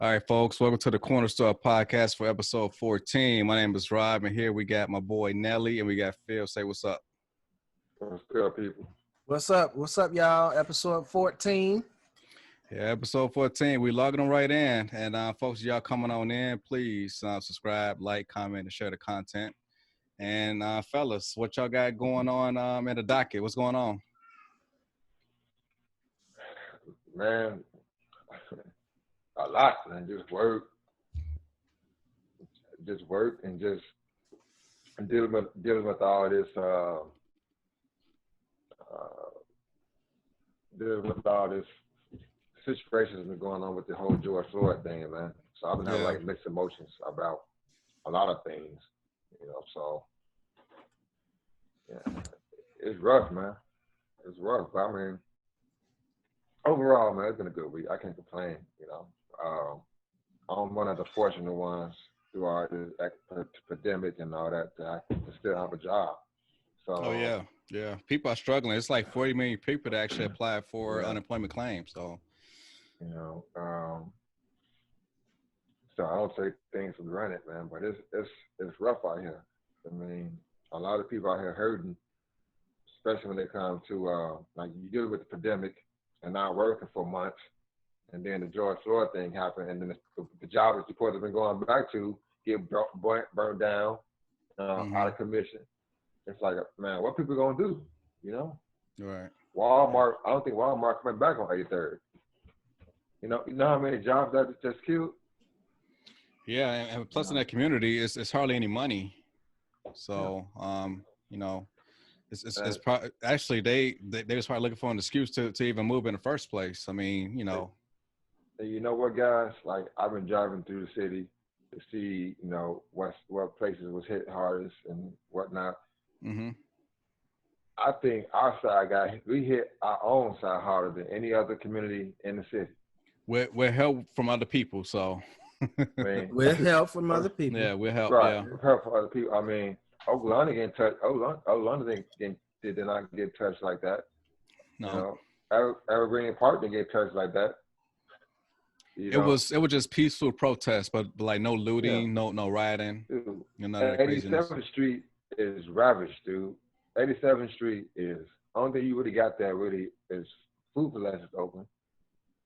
All right, folks, welcome to the Corner Store podcast for episode 14. My name is Rob, and here we got my boy Nelly, and we got Phil. Say what's up. What's good, people? What's up? What's up, y'all? Episode 14. Yeah, episode 14. We logging them right in. And folks, y'all coming on in, please subscribe, like, comment, and share the content. And fellas, what y'all got going on in the docket? What's going on? Man, a lot, man. Just work and just dealing with all this situations that's been going on with the whole George Floyd thing, man. So I've been having like mixed emotions about a lot of things, so yeah, it's rough, man. It's rough. But I mean, overall, man, it's been a good week. I can't complain, I'm one of the fortunate ones through all this pandemic and all that I can still have a job. So, yeah. People are struggling. It's like 40 million people that actually applied for unemployment claims. So, so I don't take things for granted, man. But it's rough out here. I mean, a lot of people out here hurting, especially when they come to like you deal with the pandemic and not working for months. And then the George Floyd thing happened, and then the job that you're supposed to have been going back to get burned down, out of commission. It's like, man, what people gonna do? Right. Walmart. I don't think Walmart coming back on 83rd. You know how many jobs that just killed? Yeah, and plus in that community, it's hardly any money. So, It's actually they was probably looking for an excuse to even move in the first place. I mean, And you know what, guys? Like, I've been driving through the city to see, what places was hit hardest and whatnot. Mm-hmm. I think our side we hit our own side harder than any other community in the city. We're help from other people, so. I mean, with help from other people. Yeah, we're help. Right, Yeah, with help from other people. I mean, Oklahoma getting touched. Oklahoma did not get touched like that. No. Evergreen Park didn't get touched like that. It was just peaceful protest, but like no looting, no rioting. Dude, none of that craziness. 87th Street is ravaged, dude. 87th Street is only thing you really got there really is Food for Less is open,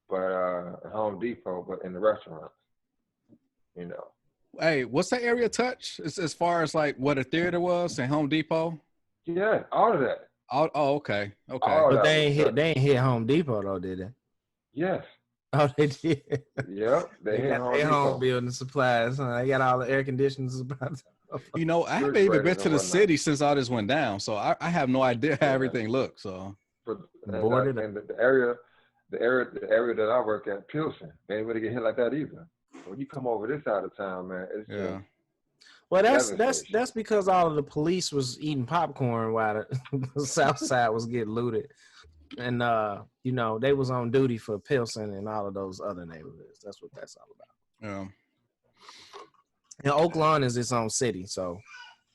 but Home Depot, but in the restaurants, Hey, what's that area touch? As far as like what a theater was and Home Depot? Yeah, all of that. Oh, okay. But they ain't hit Home Depot though, did they? Yes. Oh, they did. Yep, they hit got their home building supplies. They got all the air conditioning supplies. I haven't even been to the city since all this went down, so I have no idea how everything looks. So, and the area that I work at, Pilsen, they ain't really get hit like that either. When you come over this side of town, man, it's just. Well, that's because all of the police was eating popcorn while the South Side was getting looted, and they was on duty for Pilsen and all of those other neighborhoods. That's what that's all about. Yeah. And Oakland is its own city, so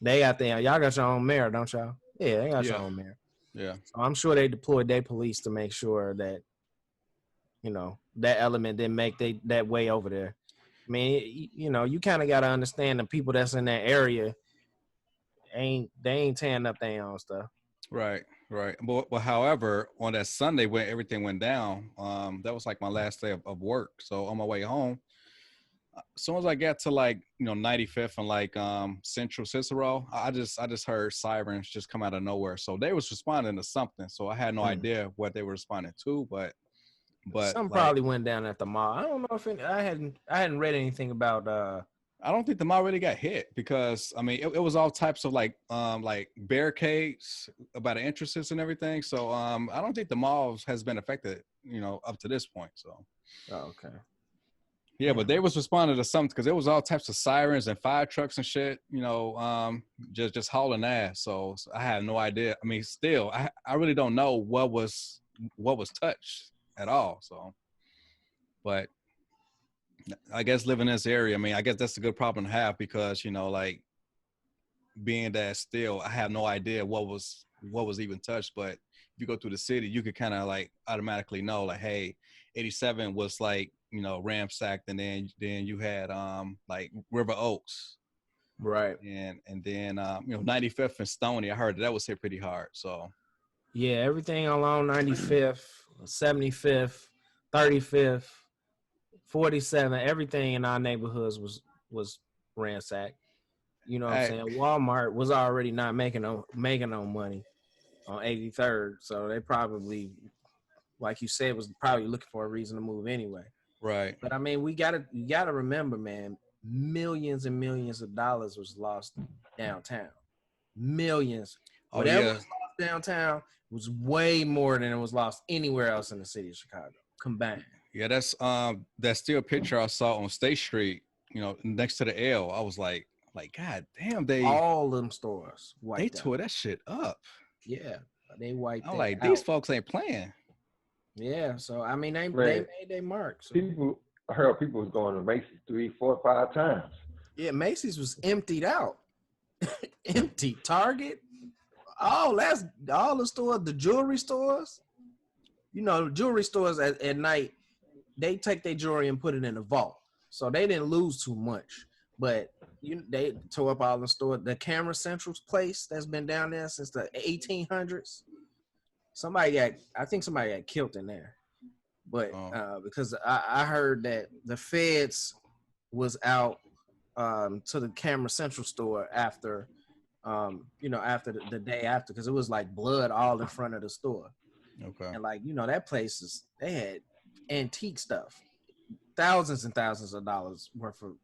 they got y'all got your own mayor, don't y'all? Yeah, they got your own mayor. Yeah. So I'm sure they deployed their police to make sure that, that element didn't make that way over there. I mean, you kind of got to understand the people that's in that area they ain't tearing up their own stuff. Right. But however, on that Sunday when everything went down, that was like my last day of work. So on my way home, as soon as I got to 95th and Central Cicero, I just heard sirens just come out of nowhere. So they was responding to something. So I had no idea what they were responding to, but some probably went down at the mall. I don't know if I hadn't read anything about. I don't think the mall really got hit because I mean it was all types of like barricades about the entrances and everything. So I don't think the mall has been affected, up to this point. So. Oh, okay. Yeah, but they was responding to something because there was all types of sirens and fire trucks and shit, just hauling ass. So I had no idea. I mean, still, I really don't know what was touched at all. So, but I guess living in this area, I mean, I guess that's a good problem to have because being that still, I have no idea what was even touched. But if you go through the city, you could kind of automatically know hey, 87 was ransacked, and then you had like River Oaks, Right. and then 95th and Stony. I heard that was hit pretty hard. So Yeah, everything along 95th, 75th, 35th, 47, everything in our neighborhoods was ransacked. You know what I'm I, saying? Walmart was already not making no money on 83rd, so they probably, like you said, was probably looking for a reason to move anyway. right. But I mean, you gotta remember, man, millions and millions of dollars was lost downtown. Millions. Oh Whatever yeah, was lost downtown was way more than it was lost anywhere else in the city of Chicago combined. yeah. That's still a picture I saw on State Street. Next to the L. I was like, God damn, they All them stores wiped tore out. that shit up. Yeah, they wiped I'm that like, out. these folks ain't playing. Yeah, so I mean, they Man, made their mark. So. I heard people was going to Macy's 3, 4, 5 times. Yeah, Macy's was emptied out. Empty. Target. All the stores, the jewelry stores. Jewelry stores at night, they take their jewelry and put it in a vault. So they didn't lose too much. But they tore up all the stores. The Camera Central's place that's been down there since the 1800s. I think somebody got killed in there. But because I heard that the feds was out to the Camera Central store after, after the day after, because it was like blood all in front of the store. Okay. And that place they had antique stuff, thousands and thousands of dollars worth of,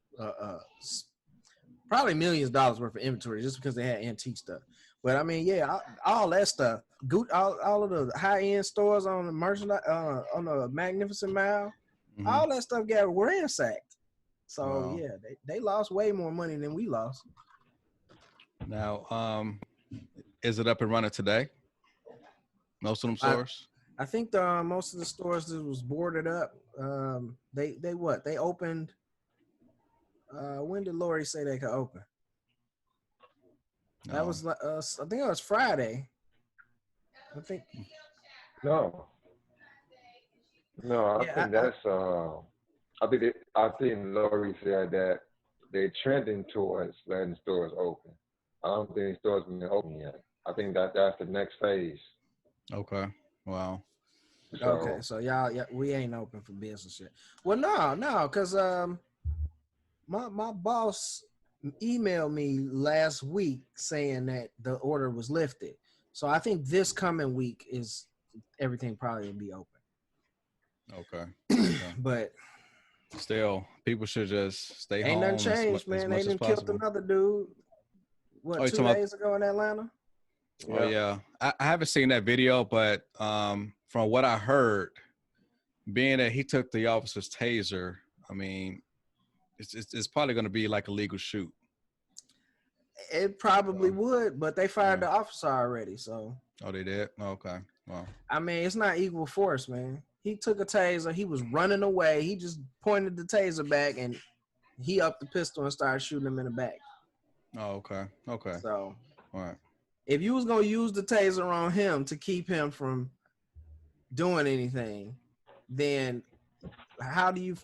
probably millions of dollars worth of inventory just because they had antique stuff. But I mean, yeah, all that stuff, all of the high end stores on the merchandise, on the Magnificent Mile, all that stuff got ransacked. So Wow. yeah, they lost way more money than we lost. Now, is it up and running today? Most of them stores. I think most of the stores that was boarded up. They opened. When did Lori say they could open? No. That was I think it was Friday. I think. No, I think that's. I think Lori said that they're trending towards letting stores open. I don't think stores have been open yet. I think that's the next phase. Okay. Wow. So, Okay, so y'all, we ain't open for business yet. Well, no, because my boss emailed me last week saying that the order was lifted. So I think this coming week is everything probably will be open. Okay. But still, people should just stay home. Ain't nothing changed, man. They done killed another dude. 2 days ago in Atlanta? Oh yeah, I haven't seen that video, but from what I heard, being that he took the officer's taser, I mean, it's probably going to be like a legal shoot. It probably would, but they fired the officer already. So. Oh, they did? Okay. Well. I mean, it's not equal force, man. He took a taser. He was running away. He just pointed the taser back, and he upped the pistol and started shooting him in the back. Oh, okay. So, all right. If you was gonna use the taser on him to keep him from doing anything, then how do you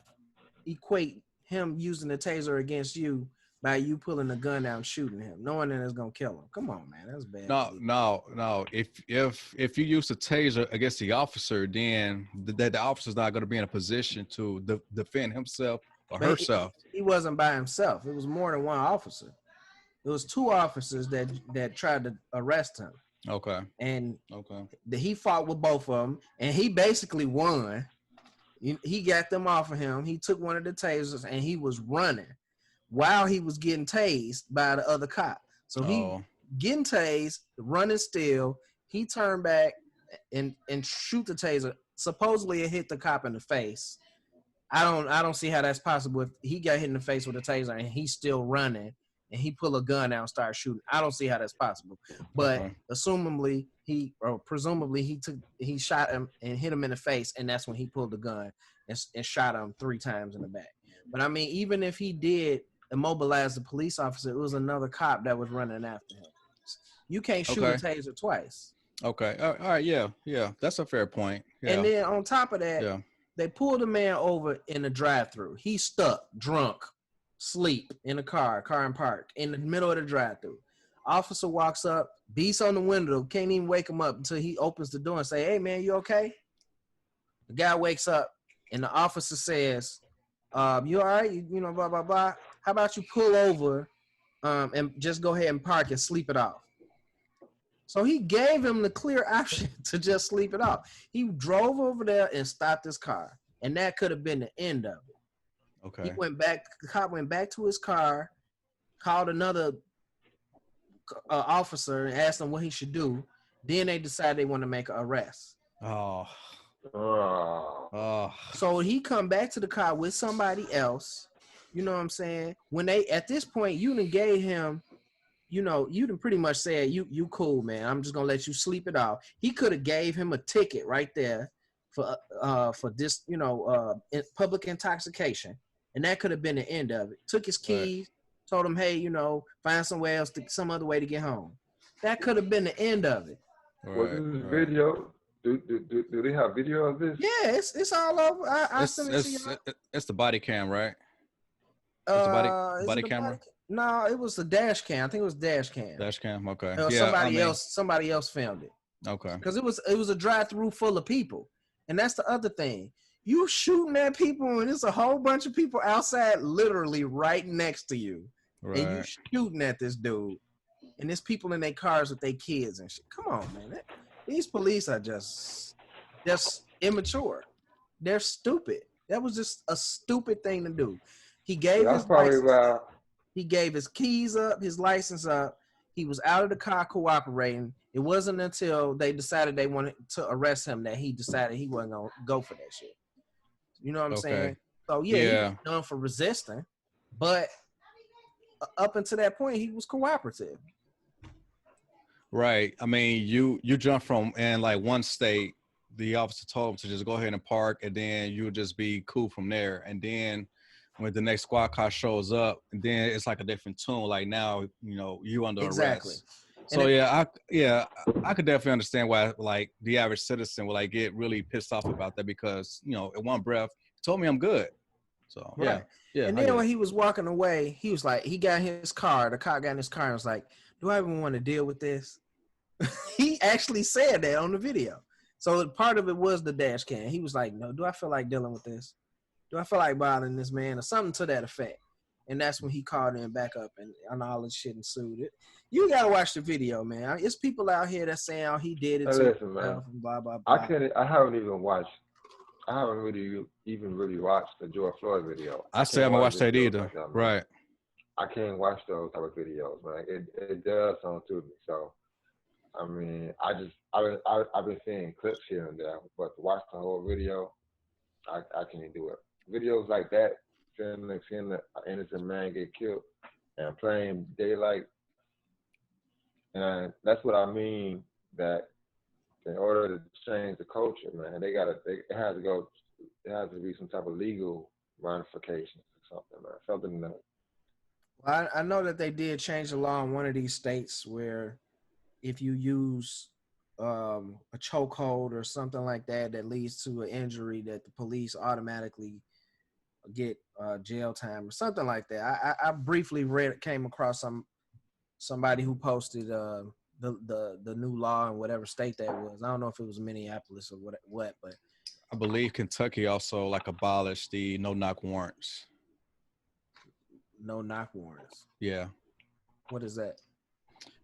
equate him using the taser against you by you pulling a gun out and shooting him, knowing that it's gonna kill him? Come on, man, that's bad. No. If you use the taser against the officer, then the officer's not going to be in a position to defend himself or herself. He wasn't by himself. It was more than one officer. It was 2 officers that tried to arrest him. Okay. And he fought with both of them, and he basically won. He got them off of him. He took one of the tasers, and he was running while he was getting tased by the other cop. So he getting tased, running still. He turned back and shoot the taser. Supposedly it hit the cop in the face. I don't see how that's possible. If he got hit in the face with a taser and he's still running, and he pull a gun out and start shooting, I don't see how that's possible. But presumably he shot him and hit him in the face, and that's when he pulled the gun and shot him 3 times in the back. But I mean, even if he did immobilize the police officer, it was another cop that was running after him. You can't shoot a taser twice. Okay. All right. Yeah. That's a fair point. Yeah. And then on top of that, They pulled a man over in a drive-thru. He's stuck, drunk, sleep in a car and park in the middle of the drive-thru. Officer walks up, beats on the window, can't even wake him up until he opens the door and say, "Hey man, you okay?" The guy wakes up and the officer says, "You all right? You know, blah blah blah. How about you pull over and just go ahead and park and sleep it off?" So he gave him the clear option to just sleep it off. He drove over there and stopped his car, and that could have been the end of it. Okay. He went back. The cop went back to his car, called another officer, and asked him what he should do. Then they decided they want to make an arrest. Oh. Oh. Oh. So he come back to the car with somebody else. You know what I'm saying? When they at this point, you done gave him. You know, you done pretty much said, you cool, man. I'm just gonna let you sleep it off. He could have gave him a ticket right there for this, you know, public intoxication, and that could have been the end of it. Took his keys, told him, hey, you know, find somewhere else, some other way to get home. That could have been the end of it. Was this video? Do they have video of this? Yeah, it's all over. I sent it to you. It's the body cam, right? It's the body camera? No, it was the dash cam. I think it was dash cam. Dash cam, okay. Yeah, somebody else filmed it. Okay. Because it was a drive-through full of people. And that's the other thing. You shooting at people and there's a whole bunch of people outside literally right next to you. Right. And you shooting at this dude. And there's people in their cars with their kids and shit. Come on, man. These police are just immature. They're stupid. That was just a stupid thing to do. He gave his license. He gave his keys up, his license up. He was out of the car cooperating. It wasn't until they decided they wanted to arrest him that he decided he wasn't going to go for that shit. You know what I'm saying? So, yeah, he was done for resisting. But up until that point, he was cooperative. Right. I mean, you jump from in like one state, the officer told him to just go ahead and park, and then you would just be cool from there. And then when the next squad car shows up, and then it's like a different tune. Like now, you know, you under arrest. So I could definitely understand why like the average citizen would like get really pissed off about that, because you know, in one breath, he told me I'm good. So right. yeah. And then when he was walking away, he was like, he got in his car. The cop got in his car and was like, "Do I even want to deal with this?" He actually said that on the video. So part of it was the dash cam. He was like, "No, do I feel like dealing with this? Do I feel like bothering this man?" or something to that effect. And that's when he called in back up and all this shit ensued. You gotta watch the video, man. It's people out here that saying, "Oh, he did it to himself," and blah blah blah. I haven't really even watched the George Floyd video. I still haven't watched that either. Right. I can't watch those type of videos, man. It does something to me. So, I mean, I've been seeing clips here and there, but to watch the whole video, I can't do it. Videos like that, seeing an innocent man get killed and playing daylight, and that's what I mean. That in order to change the culture, man, it has to be some type of legal ramifications or something, man. Something that. Well, I know that they did change the law in one of these states where if you use a chokehold or something like that leads to an injury, that the police automatically get jail time or something like that. I briefly came across somebody who posted the new law in whatever state that was. I don't know if it was Minneapolis or what, but I believe Kentucky also like abolished the no-knock warrants. No-knock warrants. Yeah. What is that?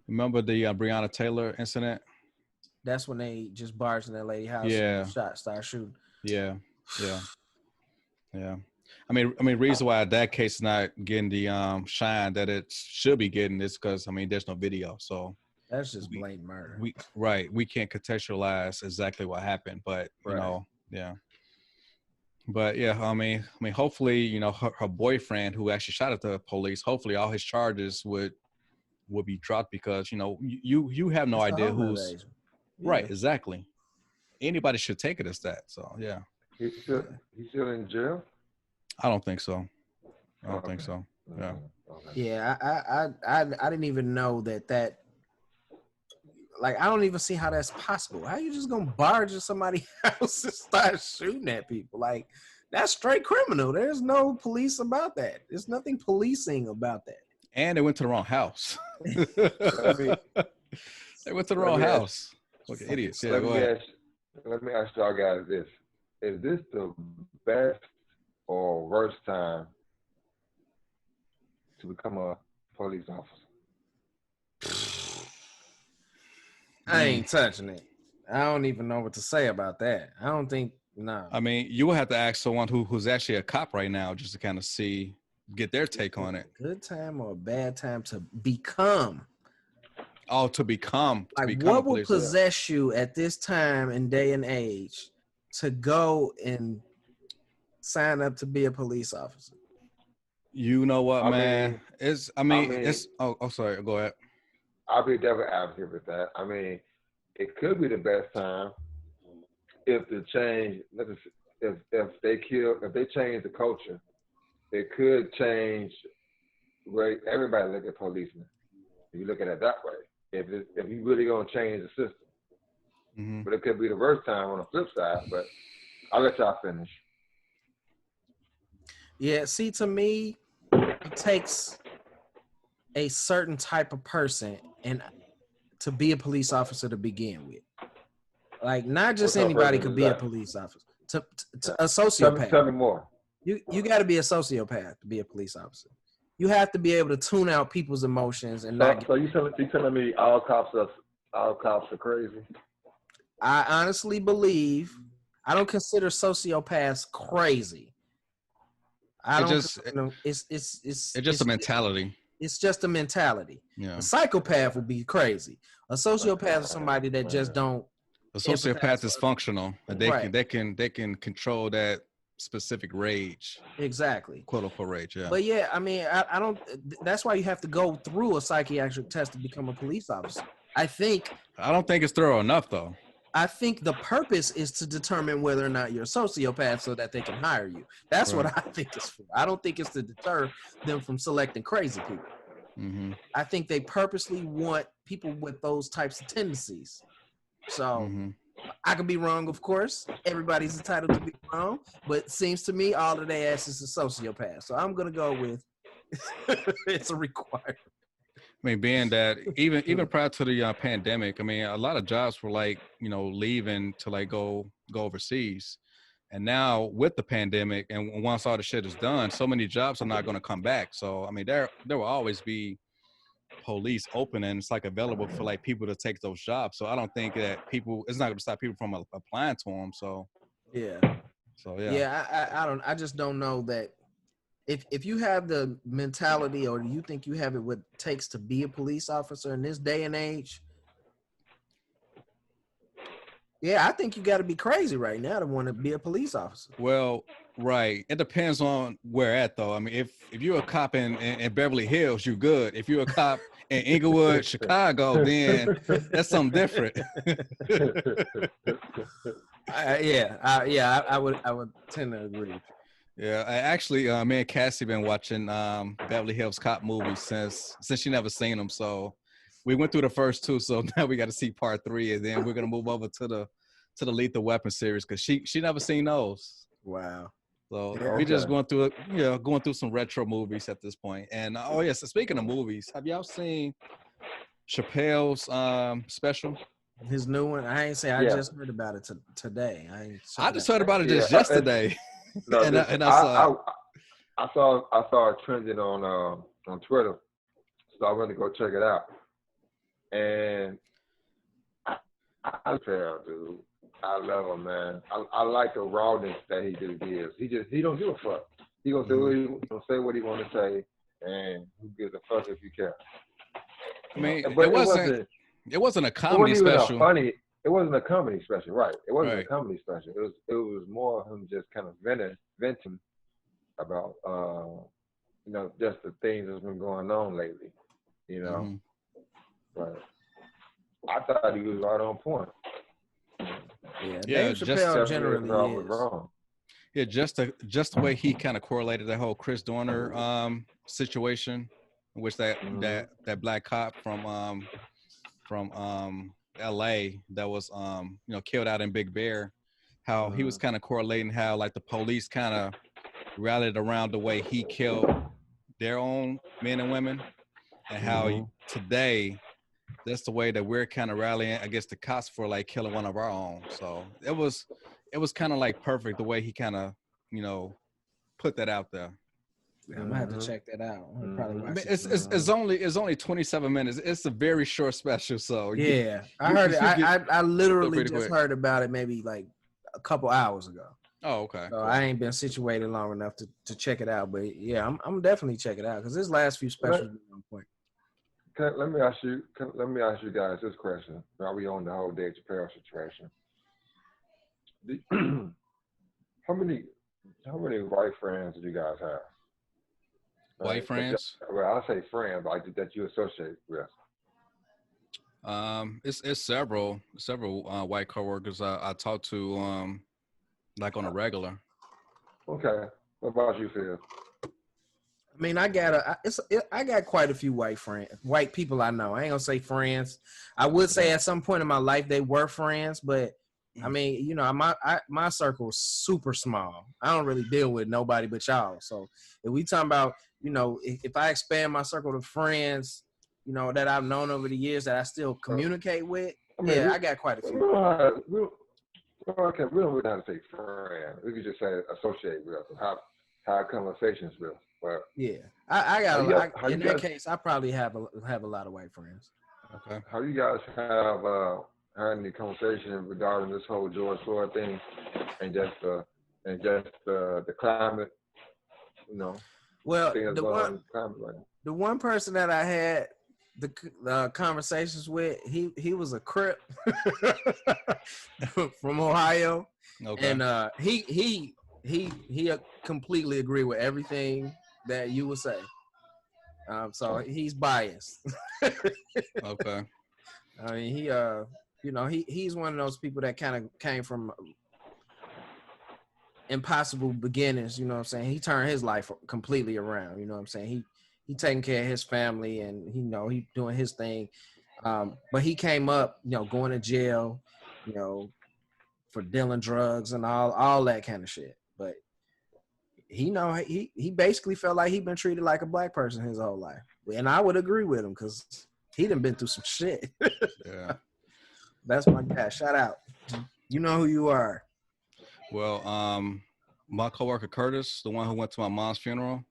Remember the Breonna Taylor incident? That's when they just barged in that lady house. Yeah. And started shooting. Yeah. I mean, reason why that case is not getting the shine that it should be getting is because there's no video, so that's just blatant murder. We can't contextualize exactly what happened, but you know, yeah. But yeah, I mean, hopefully, you know, her boyfriend who actually shot at the police, hopefully all his charges would be dropped, because you know you have no idea who's right. Exactly. Anybody should take it as that. So yeah. He's still in jail? I don't think so. I don't think so. Yeah. Yeah, I didn't even know that like I don't even see how that's possible. How you just gonna barge in somebody's house and start shooting at people? Like that's straight criminal. There's no police about that. There's nothing policing about that. And they went to the wrong house. Let me They went to the let wrong me ask, house. Look, idiots. Yeah, let go me ahead. ask y'all guys this: is this the best or worst time to become a police officer? I ain't touching it. I don't even know what to say about that. I don't think no. I mean, you will have to ask someone who's actually a cop right now just to kind of get their take on it. Good time or a bad time to become. Oh, to become Like a what will police officer. possess you at this time and day and age to go and sign up to be a police officer? You know what, I man? mean, It's. Oh, sorry. Go ahead. I'll be devil advocate with that. I mean, it could be the best time if the change, if they change the culture, it could change the way everybody look at policemen. If you look at it that way, if you really gonna change the system, Mm-hmm. but it could be the worst time on the flip side. But I'll let y'all finish. Yeah, see, to me, it takes a certain type of person and to be a police officer to begin with. Like, not just What type of anybody person could is be a that? police officer. To a Tell sociopath. me more. You got to be a sociopath to be a police officer. You have to be able to tune out people's emotions and not. So you telling me all cops are crazy? I honestly believe I don't consider sociopaths crazy. I don't. It's just a mentality. It's just a mentality. Yeah. A psychopath would be crazy. A sociopath is somebody that just don't. A sociopath is functional, and they Right. can control that specific rage, Exactly. quote unquote rage. Yeah. But yeah, I mean, I don't. That's why you have to go through a psychiatric test to become a police officer. I don't think it's thorough enough though. I think the purpose is to determine whether or not you're a sociopath so that they can hire you. That's Right. what I think it's for. I don't think it's to deter them from selecting crazy people. Mm-hmm. I think they purposely want people with those types of tendencies. So Mm-hmm. I could be wrong, of course. Everybody's entitled to be wrong, but it seems to me all of their asses is a sociopath. So I'm gonna go with it's a requirement. I mean, being that even prior to the pandemic, I mean, a lot of jobs were like, leaving to like go overseas. And now with the pandemic and once all the shit is done, so many jobs are not going to come back. So, I mean, there will always be police open and it's like available for like people to take those jobs. So I don't think that it's not going to stop people from applying to them. So, yeah. I just don't know that if you have the mentality or you think you have it what it takes to be a police officer in this day and age, yeah, I think you got to be crazy right now to want to be a police officer. Well, right. It depends on where at though. I mean, if you're a cop in Beverly Hills, you're good. If you're a cop in Inglewood, Chicago, then that's something different. I would tend to agree. Yeah, I actually, me and Cassie been watching Beverly Hills Cop movies since she never seen them. So we went through the first two, so now we got to see part 3, and then we're gonna move over to the Lethal Weapon series because she never seen those. Wow. So Yeah, we just okay. going through some retro movies at this point. And oh yes, so speaking of movies, have y'all seen Chappelle's special? His new one. I ain't say I Yeah. just heard about it today. I just heard about it just Yeah, yesterday. No, and listen, I saw I saw it trending on Twitter, so I went to go check it out. And I tell dude, I love him, man. I like the rawness that he just gives. He don't give a fuck. He gonna do he gonna say what he want to say, and who gives a fuck if you care. I mean, But it wasn't a it comedy wasn't even special. it wasn't a comedy special, right? It wasn't Right. a comedy special. It was more him just kind of venting about just the things that's been going on lately, Mhm. But I thought he was right on point. Yeah, Yeah, Dave just- Chappelle Except for generally I was is. wrong. Yeah, just the way he kind of correlated that whole Chris Dorner situation, in which that black cop from L.A. that was killed out in Big Bear. How he was kind of correlating how like the police kind of rallied around the way he killed their own men and women, and how today that's the way that we're kind of rallying against the cops for like killing one of our own. So it was kind of like perfect the way he kind of put that out there. Yeah, I'm gonna have to check that out. I'll probably watch It's only 27 minutes. It's a very short special, so yeah, I heard it. I literally just heard about it maybe like a couple hours ago. Oh, okay. So cool. I ain't been situated long enough to check it out, but yeah, I'm definitely check it out because this last few specials are on point. Let me ask you guys this question. While we on the whole Dave Chappelle situation, how many white friends do you guys have? White friends? Well, I say friends like that you associate with. It's several white coworkers I talk to like on a regular. Okay, what about you, Phil? I mean, I got quite a few white people I know. I ain't gonna say friends. I would say at some point in my life they were friends, but I mean, my circle is super small. I don't really deal with nobody but y'all. So if we talking about, if I expand my circle of friends, that I've known over the years that I still communicate with, I got quite a few. Okay, we don't really have to say friend. We could just say associate with, have conversations with. But yeah, I got. In that case, I probably have a lot of white friends. Okay. How you guys have had any conversation regarding this whole George Floyd thing and just the climate? Well, the one person that I had the conversations with, he was a Crip from Ohio, and he completely agree with everything that you would say. So he's biased. Okay. I mean, he's one of those people that kind of came from impossible beginnings. You know what I'm saying? He turned his life completely around. You know what I'm saying? He taking care of his family and he doing his thing. But he came up, going to jail, for dealing drugs and all that kind of shit. But he basically felt like he'd been treated like a black person his whole life. And I would agree with him because he done been through some shit. Yeah. That's my guy. Shout out. You know who you are. Well, my coworker Curtis, the one who went to my mom's funeral.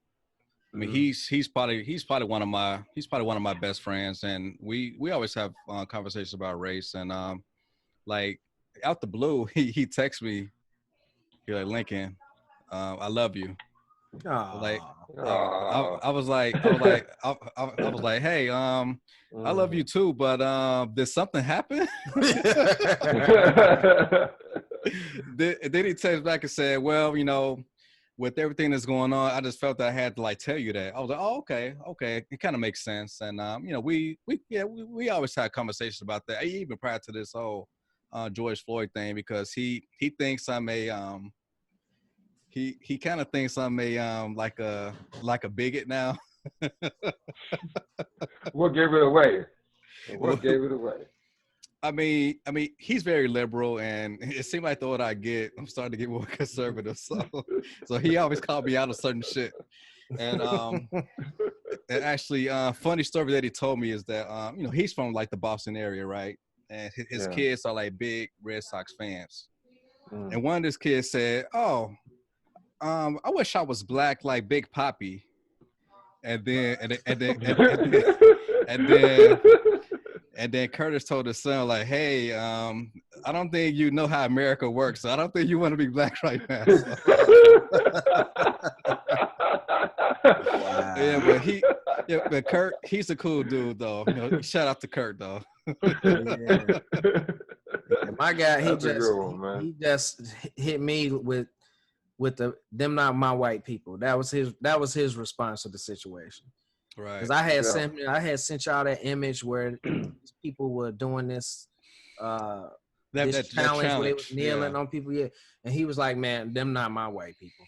I mean, he's probably one of my best friends, and we always have conversations about race. And like out the blue, he texts me, he's like, Lincoln, I love you. Like I was like, hey, I love you too, but did something happen? Then he texts back and said, well, with everything that's going on, I just felt that I had to like tell you that. I was like, oh, okay, it kind of makes sense. And we always had conversations about that, even prior to this whole George Floyd thing, because he thinks I'm a he kind of thinks I'm a like a bigot now. What gave it away? I mean, he's very liberal, and it seemed like the older I get, I'm starting to get more conservative. So he always called me out on certain shit. And and actually, funny story that he told me is that he's from like the Boston area, right? And his kids are like big Red Sox fans. And one of his kids said, "Oh, I wish I was black like Big Papi." And then Curtis told his son, like, hey, I don't think you know how America works, so I don't think you want to be black right now. So. Wow. But Kurt, he's a cool dude, though. Shout out to Kurt, though. Yeah, my guy, he just hit me with them not my white people. That was his response to the situation. Right. Because I had sent y'all that image where people were doing this this challenge where they were kneeling on people. Yeah. And he was like, man, them not my white people.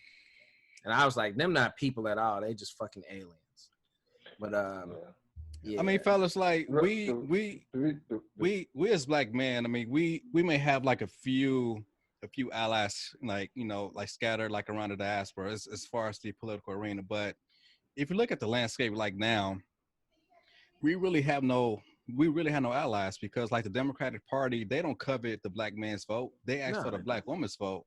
And I was like, them not people at all. They just fucking aliens. But Yeah. I mean, fellas, like The- we as black men, I mean, we may have like a few allies, like like scattered like around the diaspora as far as the political arena. But if you look at the landscape like now, we really have no allies because like the Democratic Party, they don't covet the black man's vote. They ask for the black woman's vote.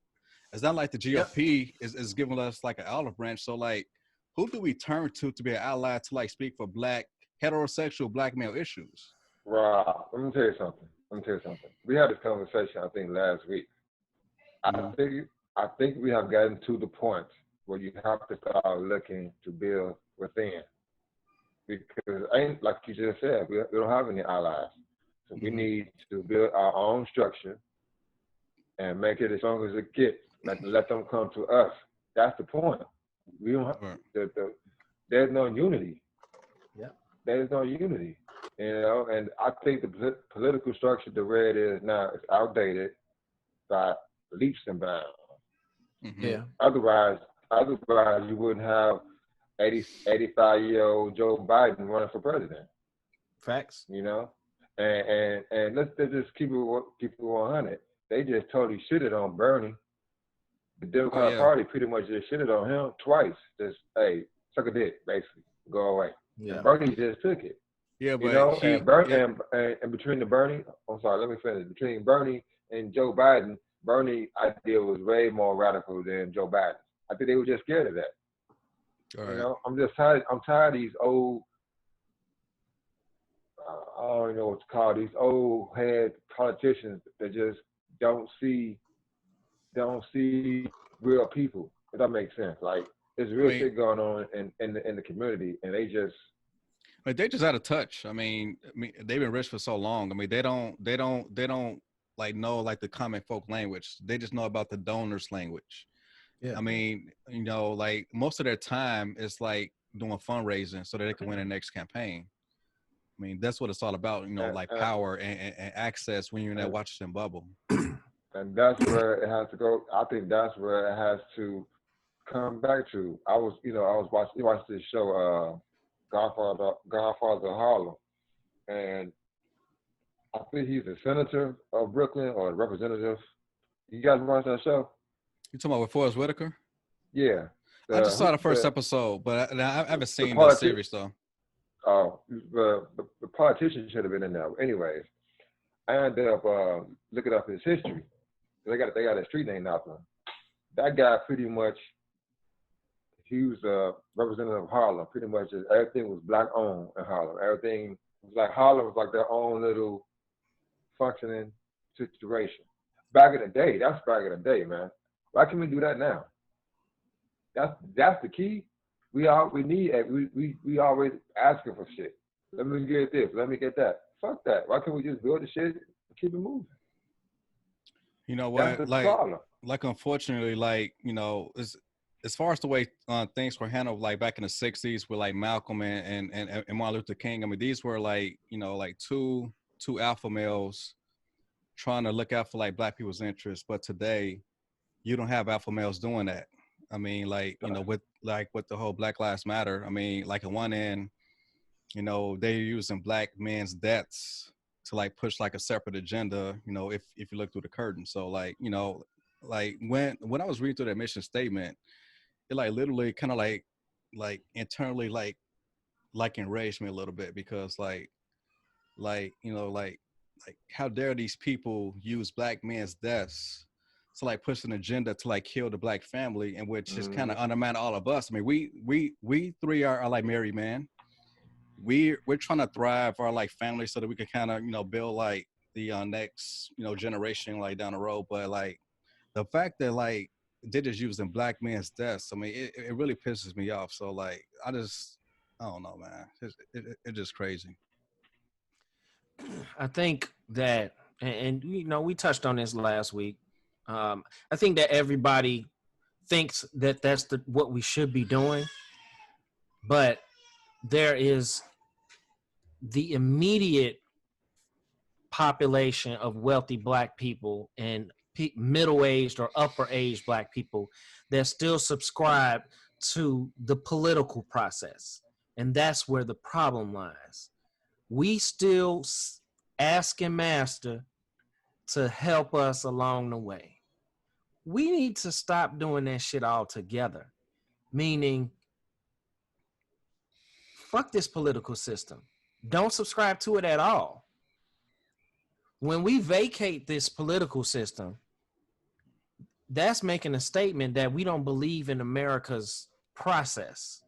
It's not like the GOP is giving us like an olive branch. So like, who do we turn to be an ally to like speak for black heterosexual black male issues? Rob, let me tell you something. We had this conversation, I think, last week. I think we have gotten to the point where you have to start looking to build within. Because ain't like you just said, we don't have any allies. So we need to build our own structure and make it as strong as it gets. Let them come to us. That's the point. We don't have there's no unity. Yeah. There's no unity. And I think the political structure the way it is now is outdated by leaps and bounds. Mm-hmm. Yeah. Otherwise you wouldn't have 85-year-old Joe Biden running for president. Facts. And let's just keep it 100. They just totally shitted on Bernie. The Democrat Party pretty much just shitted on him twice. Just, hey, suck a dick, basically. Go away. Yeah. And Bernie just took it. Yeah, but and between the Bernie, I'm sorry, let me finish. Between Bernie and Joe Biden, Bernie's idea was way more radical than Joe Biden. I think they were just scared of that. All right. I'm just tired. I'm tired of these old. I don't even know what to call these old head politicians that just don't see real people. If that makes sense, like there's real shit going on in the community, and they just. But they just out of touch. I mean, they've been rich for so long. I mean, they don't like know like the common folk language. They just know about the donors language. Yeah. I mean, like most of their time is like doing fundraising so that they can win the next campaign. I mean, that's what it's all about, like power and access when you're in that Washington bubble. And that's where it has to go. I think that's where it has to come back to. I was watching this show, Godfather of Harlem, and I think he's a senator of Brooklyn or a representative. You guys watch that show? You talking about with Forrest Whitaker? Yeah. I just saw the first episode, but I haven't seen the series though. Oh, the politician should have been in there. Anyways, I ended up looking up his history. They got a street named after him. That guy pretty much, he was a representative of Harlem. Pretty much everything was black owned in Harlem. Everything was like Harlem was like their own little functioning situation. Back in the day, man. Why can't we do that now? That's the key. We always asking for shit. Let me get this. Let me get that. Fuck that. Why can't we just build the shit and keep it moving? You know what? That's the problem. Like unfortunately, like as far as the way things were handled, like back in the '60s with like Malcolm and Martin Luther King. I mean, these were like like two alpha males trying to look out for like black people's interests. But today, you don't have alpha males doing that. I mean, like with the whole Black Lives Matter. I mean, like at one end, they're using black men's deaths to like push like a separate agenda. If you look through the curtain. So like like when I was reading through that mission statement, it like literally kind of like internally like enraged me a little bit because like how dare these people use black men's deaths to like push an agenda to like kill the black family, and which is kind of undermine all of us. I mean, we three are like married men. We're trying to thrive our like family so that we can kind of build like the next generation like down the road. But like the fact that like they're just using black men's deaths, I mean, it really pisses me off. So like I don't know, man. It's just crazy. I think that, and we touched on this last week. I think that everybody thinks that that's what we should be doing, but there is the immediate population of wealthy black people and middle-aged or upper-aged black people that still subscribe to the political process, and that's where the problem lies. we still asking Master to help us along the way. We need to stop doing that shit altogether. Meaning, fuck this political system. Don't subscribe to it at all. When we vacate this political system, that's making a statement that we don't believe in America's process.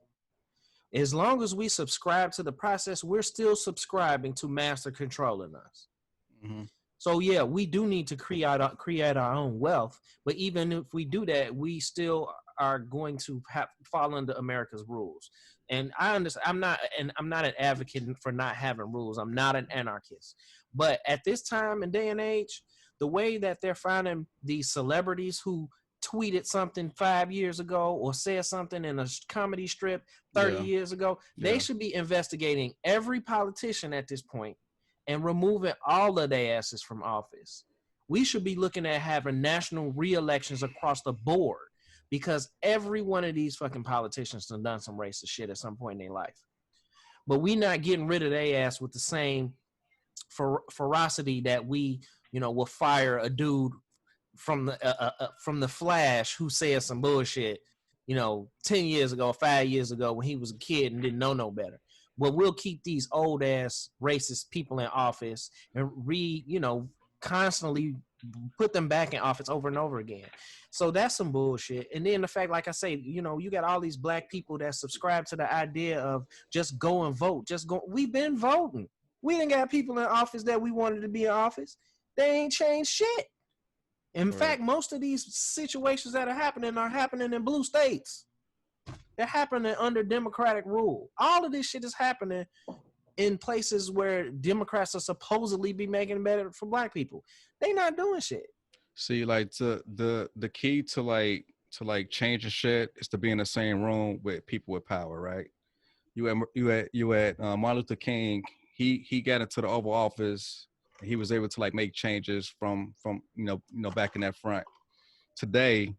As long as we subscribe to the process, we're still subscribing to Master controlling us. Mm-hmm. So yeah, we do need to create our own wealth. But even if we do that, we still are going to fall under America's rules. And I understand. I'm not an advocate for not having rules. I'm not an anarchist. But at this time and day and age, the way that they're finding these celebrities who tweeted something 5 years ago or said something in a comedy strip 30 years ago, they should be investigating every politician at this point and removing all of their asses from office. We should be looking at having national re-elections across the board because every one of these fucking politicians have done some racist shit at some point in their life. But we not getting rid of their ass with the same ferocity that we, will fire a dude from the Flash who said some bullshit, 10 years ago, 5 years ago when he was a kid and didn't know no better. But we'll keep these old ass racist people in office and constantly put them back in office over and over again. So that's some bullshit. And then the fact, like I say, you got all these black people that subscribe to the idea of just go and vote. Just go. We've been voting. We didn't got people in office that we wanted to be in office. They ain't changed shit. In fact, most of these situations that are happening in blue states. They're happening under Democratic rule. All of this shit is happening in places where Democrats are supposedly be making it better for black people. They not doing shit. See, like the key to changing shit is to be in the same room with people with power, right? You had Martin Luther King. He got into the Oval Office. He was able to make changes from back in that front. Today,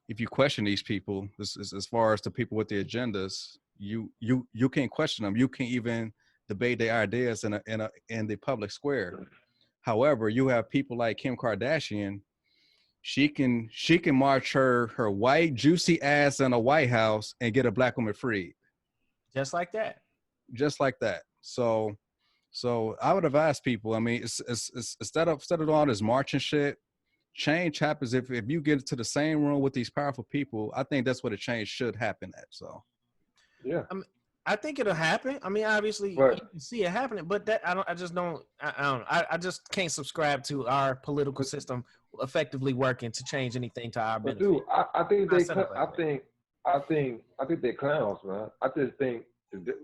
if you question these people, this is as far as the people with the agendas, you can't question them. You can't even debate their ideas in the public square. However, you have people like Kim Kardashian. She can march her white juicy ass in a White House and get a black woman freed. Just like that. Just like that. So I would advise people. I mean, it's instead of doing all this marching shit. Change happens if you get into the same room with these powerful people. I think that's what a change should happen at. So, yeah, I think it'll happen. I mean, obviously you can see it happening, but that I just can't subscribe to our political system effectively working to change anything to our benefit. Dude, I think they clowns, man. I just think the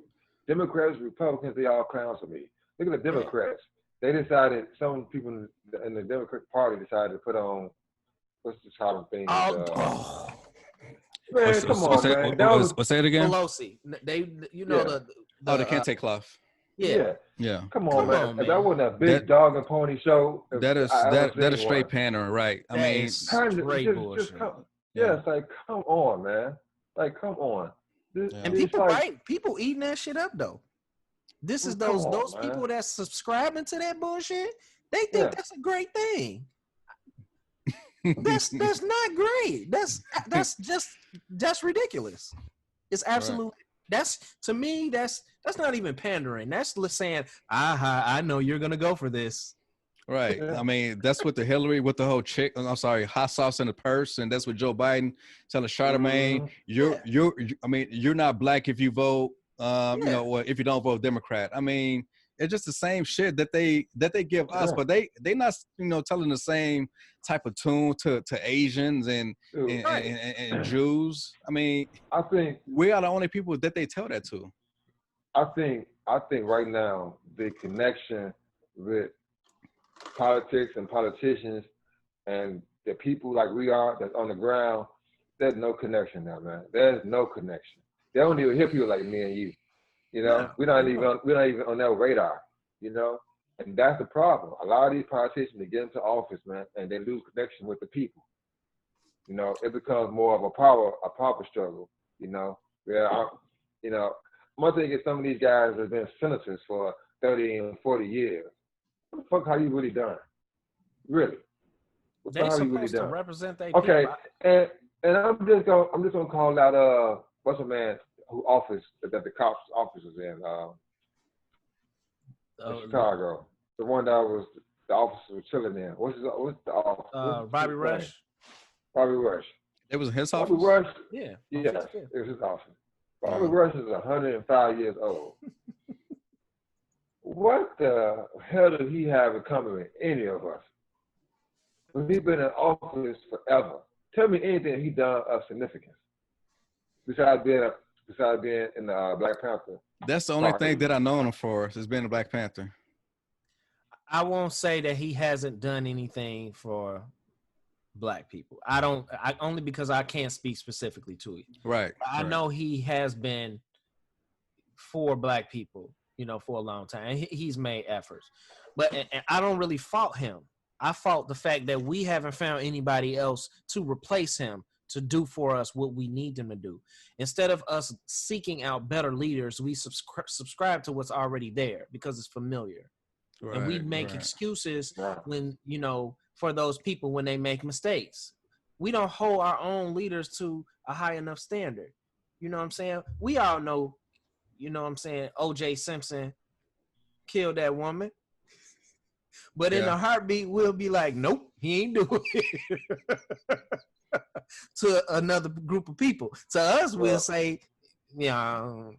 Democrats, Republicans, they all clowns to me. Look at the Democrats. They decided, some people in the Democratic Party decided to put on, what's the type of thing? Man, come on, man. What's that again? Pelosi. They, the kente cloth. Yeah. Come on, man. If that wasn't a big dog and pony show. That is straight pandering, right? I mean, straight bullshit. It's like, come on, man. Like, come on. And people eating that shit up though. This is those people that's subscribing to that bullshit. They think that's a great thing. That's not great. That's ridiculous. It's absolutely that's not even pandering. That's saying, I know you're gonna go for this. Right. I mean, that's what the Hillary with the whole hot sauce in the purse, and that's what Joe Biden telling Charlemagne, you're not black if you vote. Or if you don't vote Democrat. I mean, it's just the same shit that they give us, but they not telling the same type of tune to Asians and Jews. I mean, I think we are the only people that they tell that to. I think right now the connection with politics and politicians and the people like we are that's on the ground, there's no connection now, man. There's no connection. They don't even hear people like me and you. We're not even on their radar, and that's the problem. A lot of these politicians, they get into office, man, and they lose connection with the people. It becomes more of a power struggle, where, my thing is some of these guys have been senators for 30 and 40 years. What the fuck have you really done? Really? What the They hell have you really supposed to done? represent their Okay, people. and I'm just gonna call out what's the man who office that the cops office is in Chicago. The one that was the officer was chilling in. What's the office? Bobby Rush. Bobby Rush. It was in his Bobby office. Rush. Yeah. Yes, it was his office. Bobby Rush is 105 years old. What the hell did he have in common with any of us? He's been in office forever. Tell me anything he done of significance besides being in the Black Panther. That's the only thing that I know him for is being a Black Panther. I won't say that he hasn't done anything for Black people. I only because I can't speak specifically to it. Right. I know he has been for Black people, for a long time. He's made efforts, but and I don't really fault him. I fault the fact that we haven't found anybody else to replace him to do for us what we need them to do. Instead of us seeking out better leaders, we subscribe to what's already there because it's familiar. Right, and we make excuses when, for those people when they make mistakes. We don't hold our own leaders to a high enough standard. You know what I'm saying? We all know, O.J. Simpson killed that woman. But in a heartbeat, we'll be like, nope, he ain't doing it. To another group of people. To us, we'll say, he ain't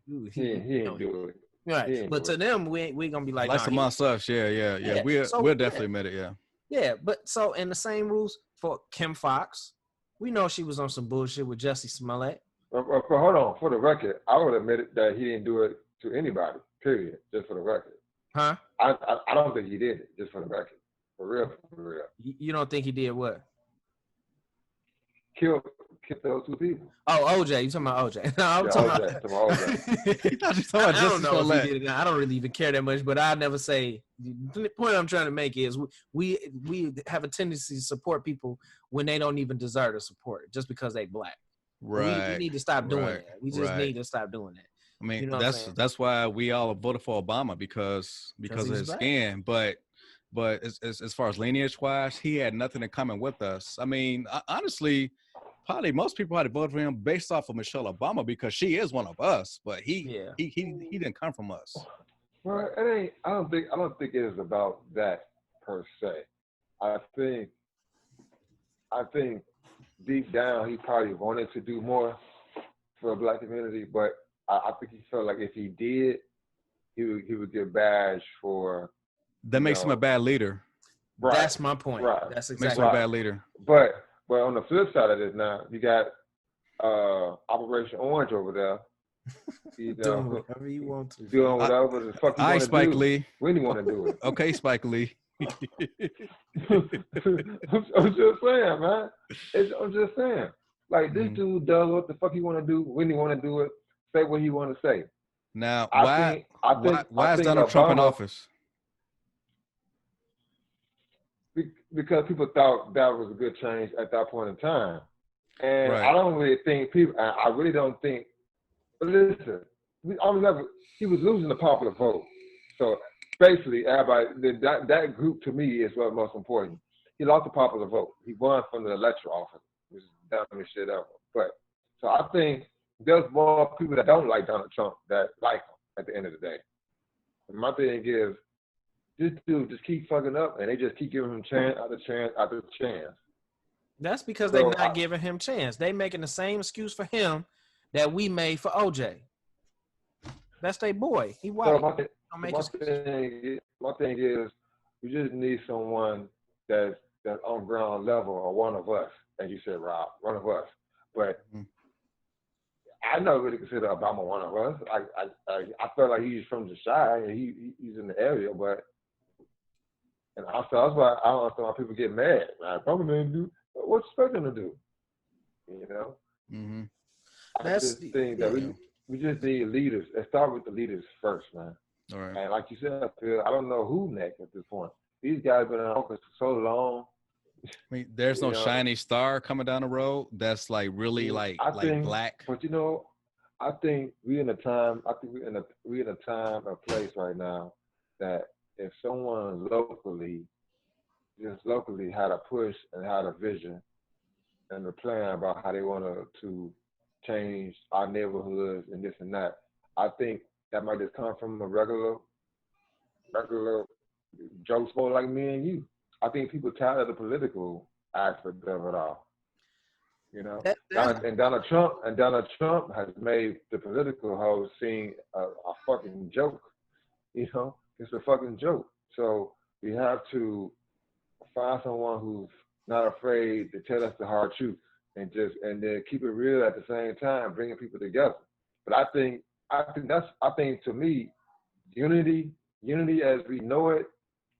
do it. Right. But to them, we're going to be like, amongst us, yeah. We'll definitely admit it, yeah. Yeah, but so in the same rules for Kim Fox, we know she was on some bullshit with Jussie Smollett. Hold on, for the record, I would admit it that he didn't do it to anybody, period, just for the record. Huh? I don't think he did it, just for the record. For real. You don't think he did what? Kill those two people. Oh, OJ. You talking about OJ? No, I'm talking about OJ. I don't know if he did it. I don't really even care that much, but I never say. The point I'm trying to make is we have a tendency to support people when they don't even deserve the support just because they Black. Right. We need to stop doing that. We just need to stop doing that. I mean, that's why we all voted for Obama because of his skin. But as far as lineage wise, he had nothing in common with us. I mean, honestly, probably most people had to vote for him based off of Michelle Obama because she is one of us. But he didn't come from us. Well, it ain't. I don't think it is about that per se. I think deep down he probably wanted to do more for the Black community, but I think he felt like if he did, he would get badged for. That makes him a bad leader. Right. That's my point. Right. That's exactly makes him a bad leader. But on the flip side of this, now you got Operation Orange over there. Doing whatever you want to. Doing whatever the fuck you want to do. Spike Lee. When you want to do it. Okay, Spike Lee. I'm just saying, man. I'm just saying. Like, this dude does what the fuck he want to do, when he want to do it, say what he want to say. Now, why is Donald Trump in office? Because people thought that was a good change at that point in time. And I don't really think I really don't think, but listen, he was losing the popular vote. So basically, everybody, that group to me is what's most important. He lost the popular vote. He won from the electoral office, which is the dumbest shit ever. But so I think there's more people that don't like Donald Trump that like him at the end of the day. And my thing is, this dude just keep fucking up, and they just keep giving him chance after chance after chance. That's because they're not giving him chance. They making the same excuse for him that we made for OJ. That's their boy. He white. So my thing is, we just need someone that's on ground level, or one of us, as you said, Rob, one of us. But I never really consider Obama one of us. I felt like he's from the Chi, and he's in the area, but. And that's why I don't understand why people get mad. Obama didn't do what you expect them to do. You know? Mm-hmm. That's the thing that we just need leaders. Let's start with the leaders first, man. All right. And like you said, I don't know who next at this point. These guys been in office for so long. I mean, there's no shiny star coming down the road that's like really like Black. But I think we're in a time. I think we're in a time or place right now that if someone just locally had a push and had a vision and a plan about how they want to change our neighborhoods and this and that, I think that might just come from a regular Joe Schmo like me and you. I think people tired of the political aspect of it all. You know, Donald Trump has made the political whole scene a fucking joke. You know, it's a fucking joke. So we have to find someone who's not afraid to tell us the hard truth and then keep it real at the same time, bringing people together. But I think to me, unity as we know it,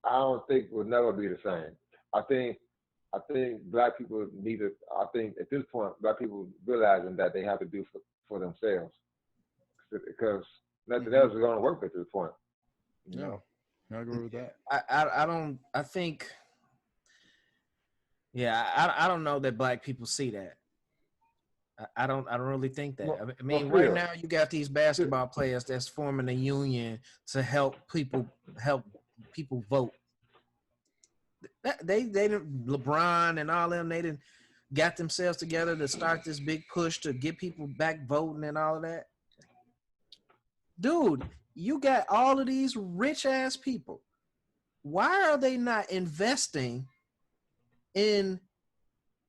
I don't think will never be the same. I think black people need to. I think at this point, black people realizing that they have to do for themselves because nothing else is going to work at this point. You know? I agree with that. I don't. I think. Yeah, I don't know that black people see that. I don't really think that. I mean, right now you got these basketball players that's forming a union to help people vote. They LeBron and all them, they didn't got themselves together to start this big push to get people back voting and all of that. Dude, you got all of these rich ass people. Why are they not investing in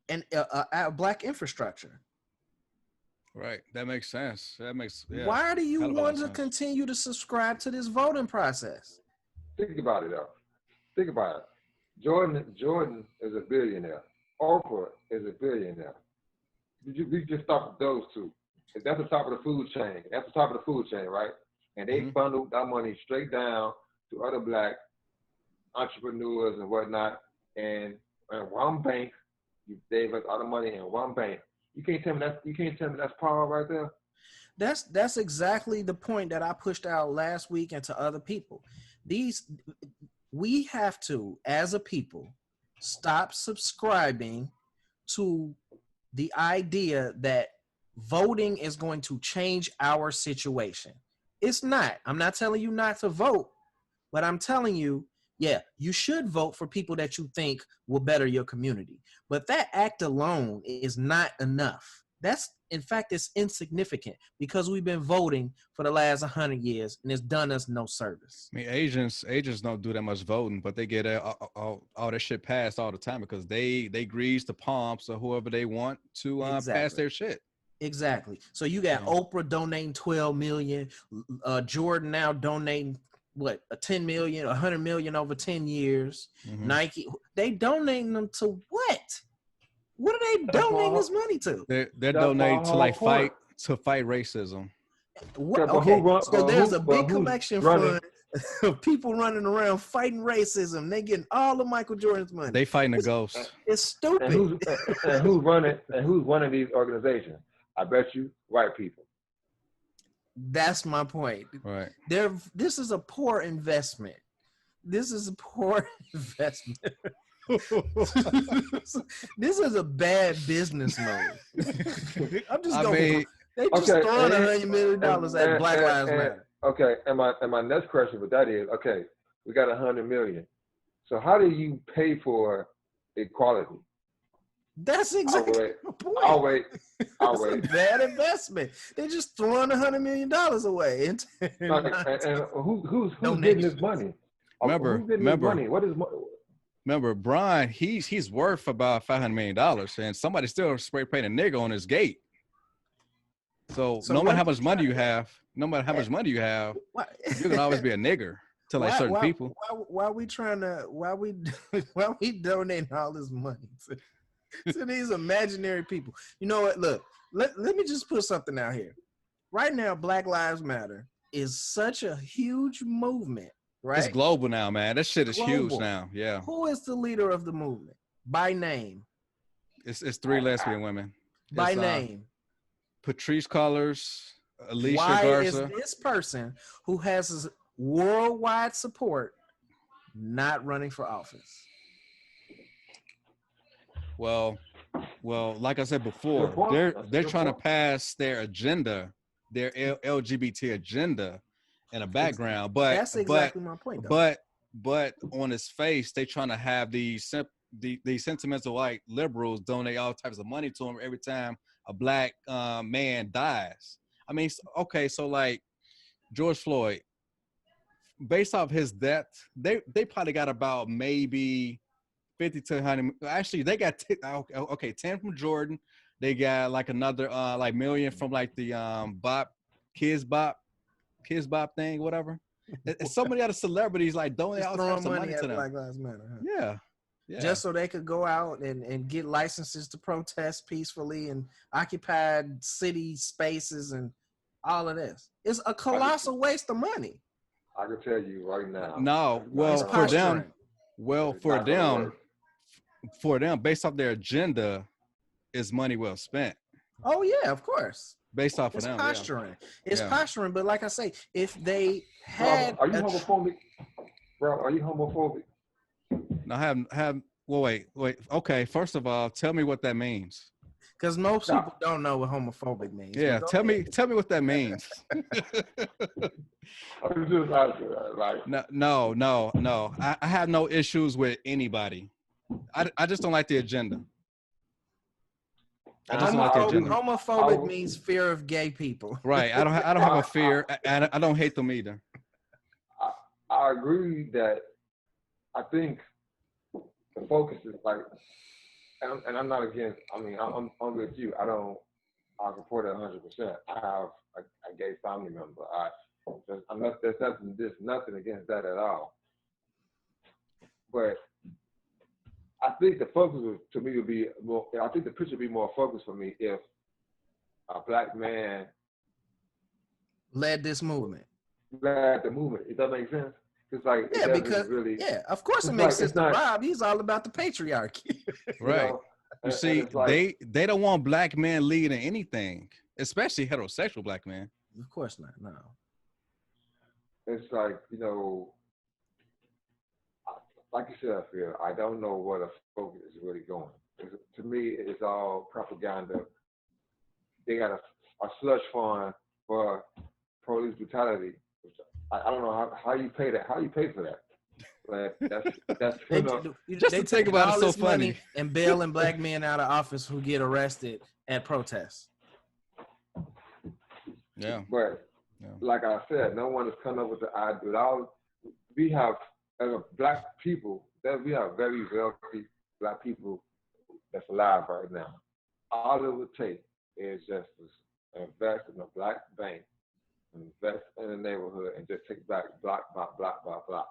a black infrastructure? Right. That makes sense. Why do you want to continue to subscribe to this voting process? Think about it though. Think about it. Jordan is a billionaire. Oprah is a billionaire. We just start with those two. That's the top of the food chain. That's the top of the food chain, right? And they funnel that money straight down to other black entrepreneurs and whatnot. And one bank, they invest all the money in one bank. You can't tell me that's power right there. That's exactly the point that I pushed out last week and to other people. We have to, as a people, stop subscribing to the idea that voting is going to change our situation. It's not. I'm not telling you not to vote, but I'm telling you, yeah, you should vote for people that you think will better your community. But that act alone is not enough. In fact, it's insignificant because we've been voting for the last 100 years and it's done us no service. I mean, Asians don't do that much voting, but they get all that shit passed all the time because they grease the palms of whoever they want to pass their shit. Exactly. So you got Oprah donating 12 million, Jordan now donating what, a 10 million, 100 million over 10 years. Nike, they donating them to what? What are they donating this money to? They're donating to fight racism. So there's a big collection fund of people running around fighting racism. They getting all of Michael Jordan's money. They fighting a ghost. It's stupid. And who's running these organizations? I bet you white people. That's my point. Right. This is a poor investment. This is a bad business move. I'm just going. They just throwing $100 million at Black Lives Matter. Okay, and my next question with that is, okay, we got $100 million. So how do you pay for equality? That's exactly the point. I'll wait. A bad investment. They're just throwing $100 million away. And who's getting this money? Remember, what is? Remember, Brian? He's worth about $500 million, and somebody still spray paint a nigga on his gate. So no matter how much money you have, you can always be a nigger to certain people. Why we donating all this money to these imaginary people? You know what? Look, let me just put something out here. Right now, Black Lives Matter is such a huge movement, right? It's global now, man. That shit is huge now. Yeah. Who is the leader of the movement? By name. It's 3 lesbian women. By name. Patrisse Cullors, Alicia Garza. Why is this person who has worldwide support not running for office? Well, like I said before, they're trying to pass their agenda, their LGBT agenda, in the background. But That's exactly my point, though. but on his face, they trying to have these sentimental white liberals donate all types of money to him every time a black man dies. I mean, okay, so like George Floyd, based off his death, they probably got about maybe 50 to 100. Actually, they got 10 from Jordan. They got like another like million from like the Kids Bop thing, whatever. And so many other celebrities like donate Just all throwing types of money money to at them. Black Lives Matter. Huh? Yeah. Yeah. Just so they could go out and get licenses to protest peacefully and occupied city spaces and all of this. It's a colossal waste of money. I can tell you right now. No, well, It's for them, posturing. for them, based off their agenda, is money well spent. Oh yeah, of course. Based off It's of them, posturing. It's Yeah. posturing, but like I say, if they had Are you homophobic? Bro, are you homophobic? Now have well wait. Okay, first of all, tell me what that means. because most people don't know what homophobic means. Yeah, But go tell ahead. me what that means. I'm just asking, like, No. I have no issues with anybody. I just don't like the agenda. I just don't like the agenda. Homophobic means fear of gay people. Right. I don't have a fear. I don't hate them either. I agree that I think the focus is like, and I'm not against. I mean, I'm with you. I support it 100%. I have a gay family member. There's nothing against that at all. But I think the focus to me would be more. I think the picture would be more focused for me if a black man Led this movement. led the movement. Does that make sense? It's like Yeah, because of course it makes sense to Rob. He's all about the patriarchy. Right. You see, like, they don't want black men leading anything, especially heterosexual black men. Of course not. No. It's like, like you said, Phil, I don't know where the focus is really going. To me, it's all propaganda. They got a slush fund for police brutality. I don't know how you pay that. How you pay for that? But that's Just to think about it, so funny. And bailing black men out of office who get arrested at protests. Yeah. But like I said, no one has come up with the idea. We have, as black people, we have very wealthy black people that's alive right now. All it would take is just to invest in a black bank, invest in the neighborhood, and just take back block by block by block.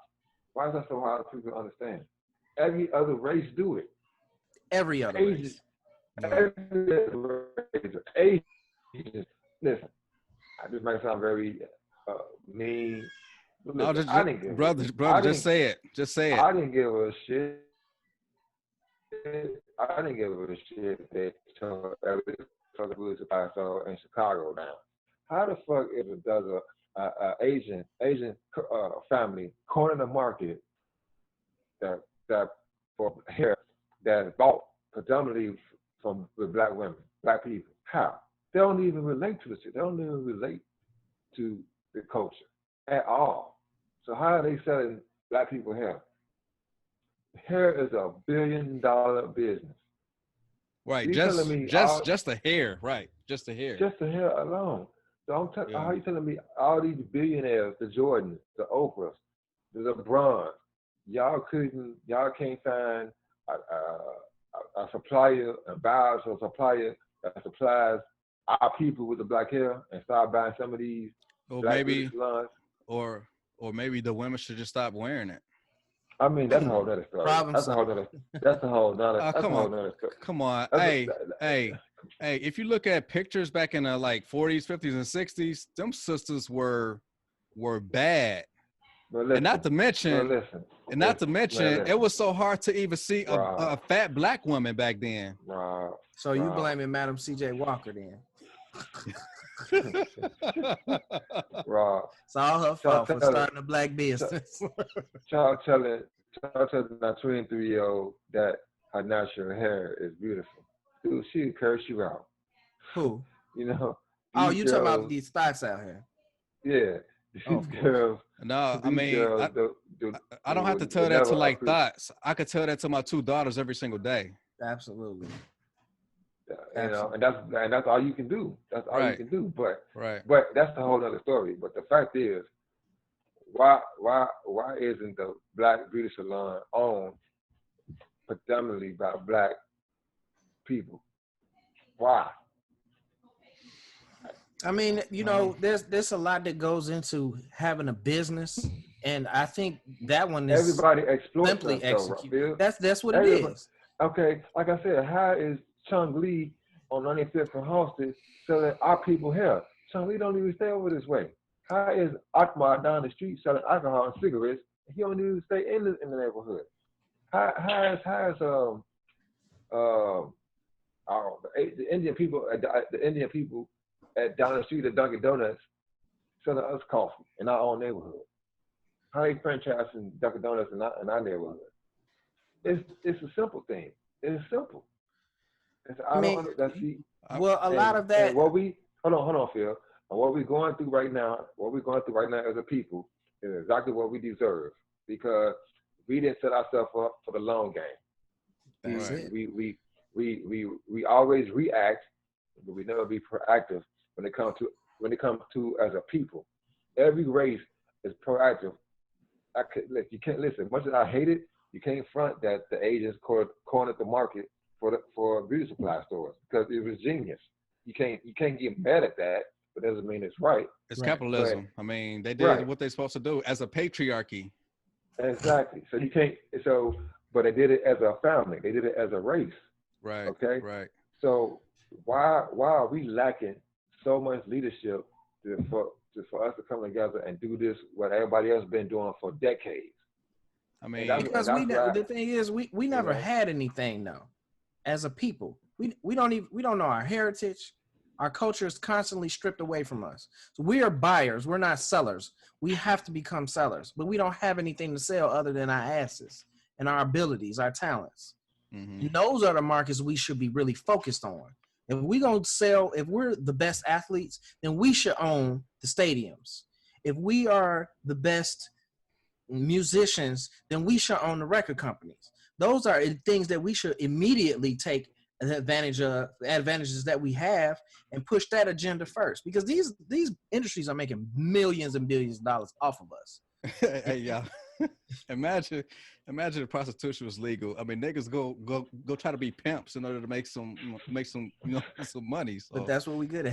Why is that so hard for people to understand? Every other race do it. Every other race. Every other race. Asians. Listen, this might sound very mean. Listen, brother, just say it. Just say it. I didn't give a shit. I didn't give a shit that Louis Paso in Chicago now. How the fuck does a Asian family corner the market that for hair that is bought predominantly from black women, black people? How? They don't even relate to the shit. They don't even relate to the culture at all. So how are they selling black people hair? Hair is $1 billion business. Right. Just the hair. Right. Just the hair. Just the hair alone. So how are you telling me all these billionaires, the Jordans, the Oprahs, the LeBrons, y'all can't find a supplier, a buyer or supplier that supplies our people with the black hair and start buying some of these salons? Or maybe the women should just stop wearing it. I mean, that's a whole other story. That's a whole other. Come on. Hey, if you look at pictures back in the like 40s, 50s, and 60s, them sisters were bad. Listen, and not to mention, it was so hard to even see a fat black woman back then. So you blaming Madam C.J. Walker then? Rob, it's all her fault for starting a black business. Child telling a 23-year-old that her natural hair is beautiful. Dude, she would curse you out. Who? You know. Oh, you talking about these spots out here? Yeah. Oh, These of course. girls, No, I these mean, girls, do, I don't have to tell would that to never like appreciate. thoughts. I could tell that to my two daughters every single day. Absolutely. You know, Absolutely. and that's all you can do. That's all you Right, can do. But right. that's the whole other story. But the fact is, why isn't the black beauty salon owned predominantly by black people? Why? I mean, I don't know. there's a lot that goes into having a business, and I think that one is Everybody exploits us simply though, execute. Raphael. That's what it Everybody. is. Okay, like I said, how is Chung Lee on 95th and Halsted selling our people hair? Chung Lee don't even stay over this way. How is Akbar down the street selling alcohol and cigarettes? He don't even stay in the neighborhood. How is the Indian people at down the street at Dunkin' Donuts selling us coffee in our own neighborhood? How they franchising Dunkin' Donuts in our neighborhood? It's a simple thing. It's simple. I I don't mean, understand. See, well, a lot of and that. what we hold on, Phil. And what we're going through right now, as a people, is exactly what we deserve because we didn't set ourselves up for the long game. That's Right. it. We always react, but we never be proactive when it comes to as a people. Every race is proactive. You can't listen. Much as I hate it, you can't front that the Asians cornered the market for beauty supply stores because it was genius. You can't get mad at that, but doesn't mean it's right. It's Right. capitalism. I mean, they did Right, what they're supposed to do as a patriarchy. exactly. So you can't. So, but they did it as a family. They did it as a race. Right, Okay. right. So why are we lacking so much leadership for us to come together and do this what everybody else been doing for decades? I And mean, Because that's why the thing is, we you never know. had anything though, as a people. We don't know our heritage. Our culture is constantly stripped away from us. So we are buyers. We're not sellers. We have to become sellers, but we don't have anything to sell other than our asses and our abilities, our talents. hmm And those are the markets we should be really focused on. If we gonna sell, if we're the best athletes, then we should own the stadiums. If we are the best musicians, then we should own the record companies. Those are things that we should immediately take advantages that we have and push that agenda first because these industries are making millions and billions of dollars off of us. hey, y'all. imagine, imagine if prostitution was legal. I mean, niggas go try to be pimps in order to make some some money. But So that's what we good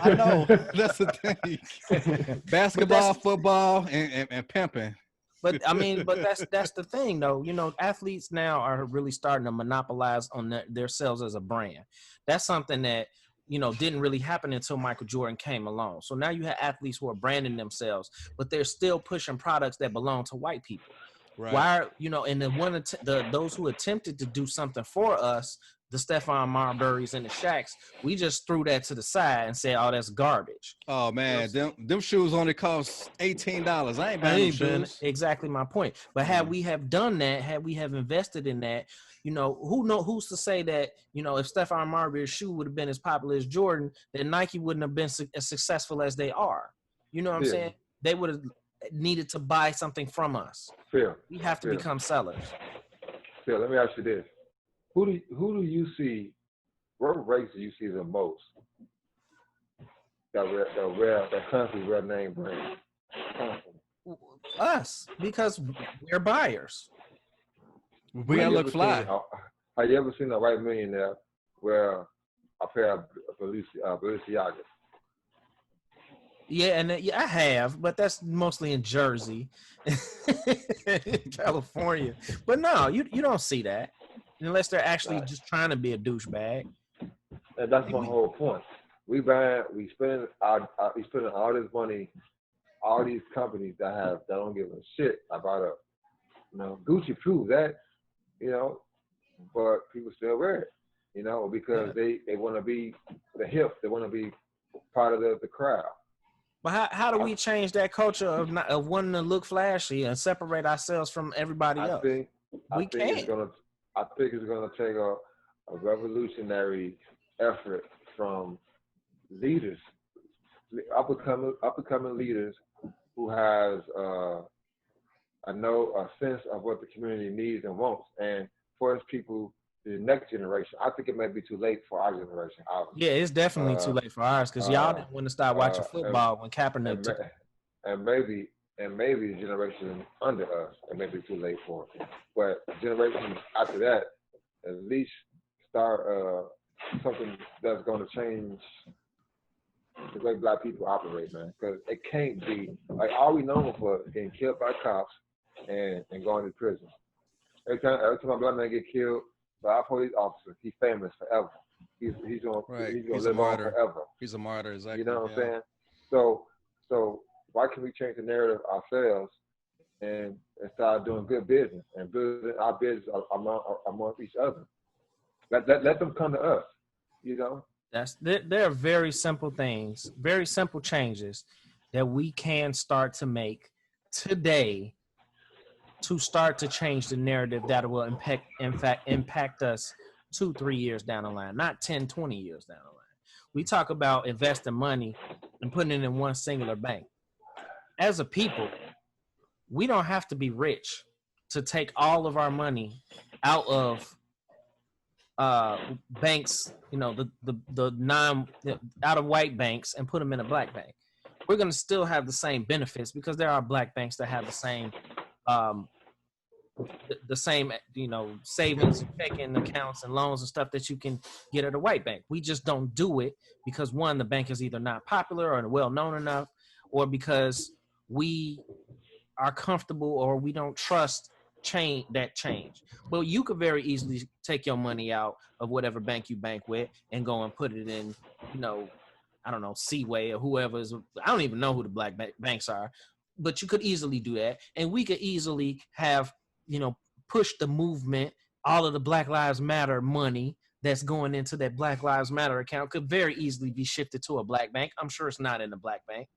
I at. know that's the thing. but Basketball, that's football, and pimping. but I mean, but that's the thing though. Athletes now are really starting to monopolize on themselves as a brand. That's something that didn't really happen until Michael Jordan came along. So now you have athletes who are branding themselves, but they're still pushing products that belong to white people. Right. Why are and those who attempted to do something for us, the Stephon Marburys and the Shaqs, we just threw that to the side and said, "Oh, that's garbage." Oh man, them shoes only cost $18. I ain't I buying them ain't been shoes. exactly my point. But had we have done that, had we have invested in that, who's to say that, if Stephon Marbury's shoe would have been as popular as Jordan, then Nike wouldn't have been as successful as they are. You know what I'm Phil, saying? They would have needed to buy something from us. Phil, We have to Phil, become sellers. Phil, let me ask you this: who do you see? What race do you see the most that constantly wear name brand? Us, because we're buyers. We gotta look fly. Have you ever seen a white millionaire wear a pair of Balenciagas? Yeah, and I have, but that's mostly in Jersey, California. But no, you don't see that unless they're actually Right. just trying to be a douchebag. And that's my whole point. We spending all this money, all these companies that don't give a shit about us. Gucci proves that, but people still wear it, because they want to be the hip, they want to be part of the crowd. But how do we change that culture of wanting to look flashy and separate ourselves from everybody I else? think We it's gonna take a revolutionary effort from leaders, up and coming leaders who has a sense of what the community needs and wants. And for us people, the next generation, I think it may be too late for our generation, Yeah, obviously. it's definitely too Uh, late for ours because y'all uh, didn't want to start watching uh, and, football when Kaepernick and, took. and maybe the generation under us, it may be too late for. But generations after that, at least start something that's going to change the way black people operate, man. Because it can't be like all we know for is getting killed by cops and going to prison. Every time a black man get killed by a police officer, he's famous forever. He's Right. gonna He's a live on martyr. forever. He's a martyr, exactly. You know what I'm Yeah. saying? So why can't we change the narrative ourselves and start doing good business and building our business among each other? Let them come to us. You know. There are very simple things, very simple changes that we can start to make today to start to change the narrative that will impact us 2-3 years down the line, not 10, 20 years down the line. We talk about investing money and putting it in one singular bank. As a people, we don't have to be rich to take all of our money out of banks, out of white banks and put them in a black bank. We're going to still have the same benefits because there are black banks that have the same savings, checking accounts and loans and stuff that you can get at a white bank. We just don't do it because one, the bank is either not popular or well known enough, or because we are comfortable or we don't trust change. Well, you could very easily take your money out of whatever bank you bank with and go and put it in, I don't know, Seaway or whoever is. I don't even know who the black banks are, but you could easily do that, and we could easily have push the movement. All of the Black Lives Matter money that's going into that Black Lives Matter account could very easily be shifted to a black bank. I'm sure it's not in the black bank.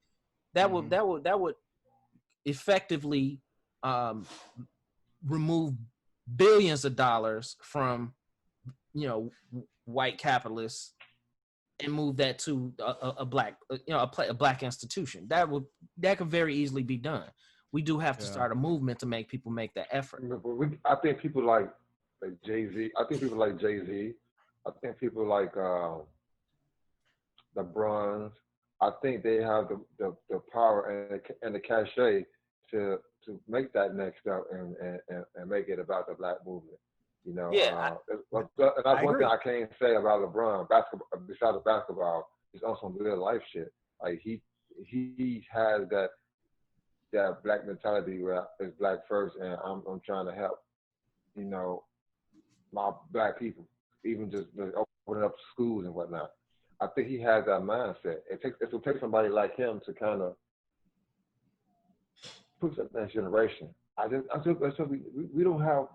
That would effectively remove billions of dollars from white capitalists and move that to a black institution. That could very easily be done. We do have to start a movement to make people make that effort. I think people like Jay-Z. I think people like Jay-Z. I think people like LeBron. I think they have the power and the cachet to make that next step and make it about the black movement. That's one thing I can't say about LeBron. Basketball, besides basketball, he's on some real life shit. Like he has that black mentality where it's black first, and I'm trying to help, my black people, even just opening up schools and whatnot. I think he has that mindset. It will take somebody like him to kind of push that next generation. We don't have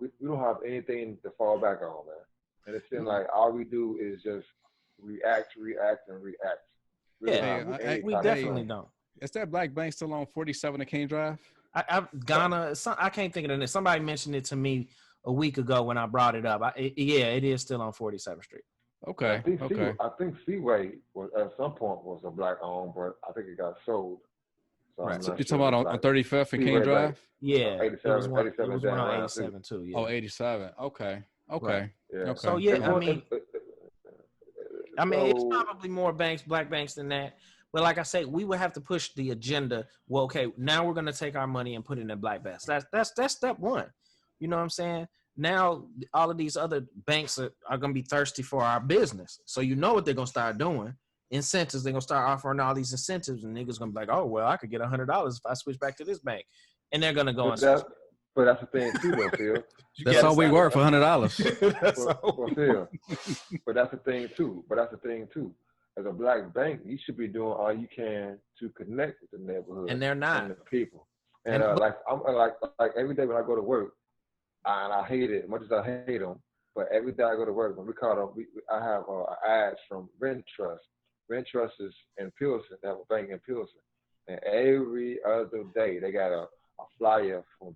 anything to fall back on, man. And it seems like all we do is just react. We definitely don't. Is that black bank still on 47 and King Drive? Ghana. I can't think of it. Somebody mentioned it to me a week ago when I brought it up. It is still on 47th Street. Okay. I think Seaway was at some point was a black owned, but I think it got sold. So right. So you're talking about on 35th and King Drive? Yeah. 87, it was one 87 too. Yeah. Oh, 87. Okay. Right. Yeah. Okay. So it's probably more black banks than that. But like I say, we would have to push the agenda. Well, okay, now we're going to take our money and put it in black banks. That's step one. You know what I'm saying? Now, all of these other banks are going to be thirsty for our business. So you know what they're going to start doing. Incentives. They're going to start offering all these incentives. And niggas going to be like, oh, well, I could get $100 if I switch back to this bank. And they're going to go but that's the thing, too, though, Phil. That's all we were for $100. Phil. But that's the thing, too. As a black bank, you should be doing all you can to connect with the neighborhood, and they're not, and the people. And like every day when I go to work, and I hate it, much as I hate them, but every day I go to work, when we call them, I have ads from Rent Trust. Rent Trust is in Pilsen. They have a bank in Pilsen, and every other day they got a flyer from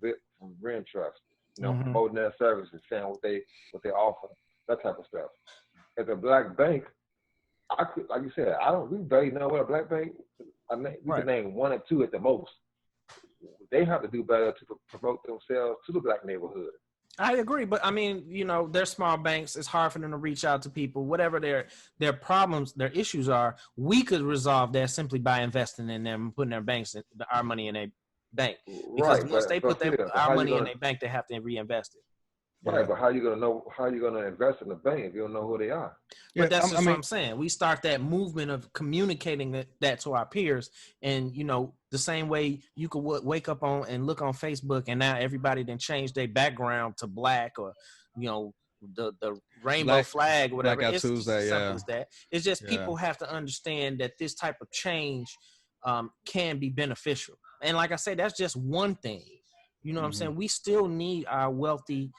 Rent Trust, promoting their services, saying what they offer, that type of stuff. As a black bank, I could, like you said, we barely know what a black bank. We can name one or two at the most. they have to do better to promote themselves to the black neighborhood. I agree, but I mean, you know, they're small banks. It's hard for them to reach out to people. Whatever their problems, their issues are, we could resolve that simply by investing in them, putting our money in a bank. Because Right, once they put our money in a bank, they have to reinvest it. Right, but how you gonna know? How you gonna invest in the bank if you don't know who they are? But that's just what I'm saying. We start that movement of communicating that to our peers, and you know, the same way you could wake up on and look on Facebook, and now everybody then change their background to black, or you know, the rainbow flag, or whatever. Blackout Tuesday, as simple as that. It's just people have to understand that this type of change can be beneficial, and like I say, that's just one thing. You know what I'm saying? We still need our wealthy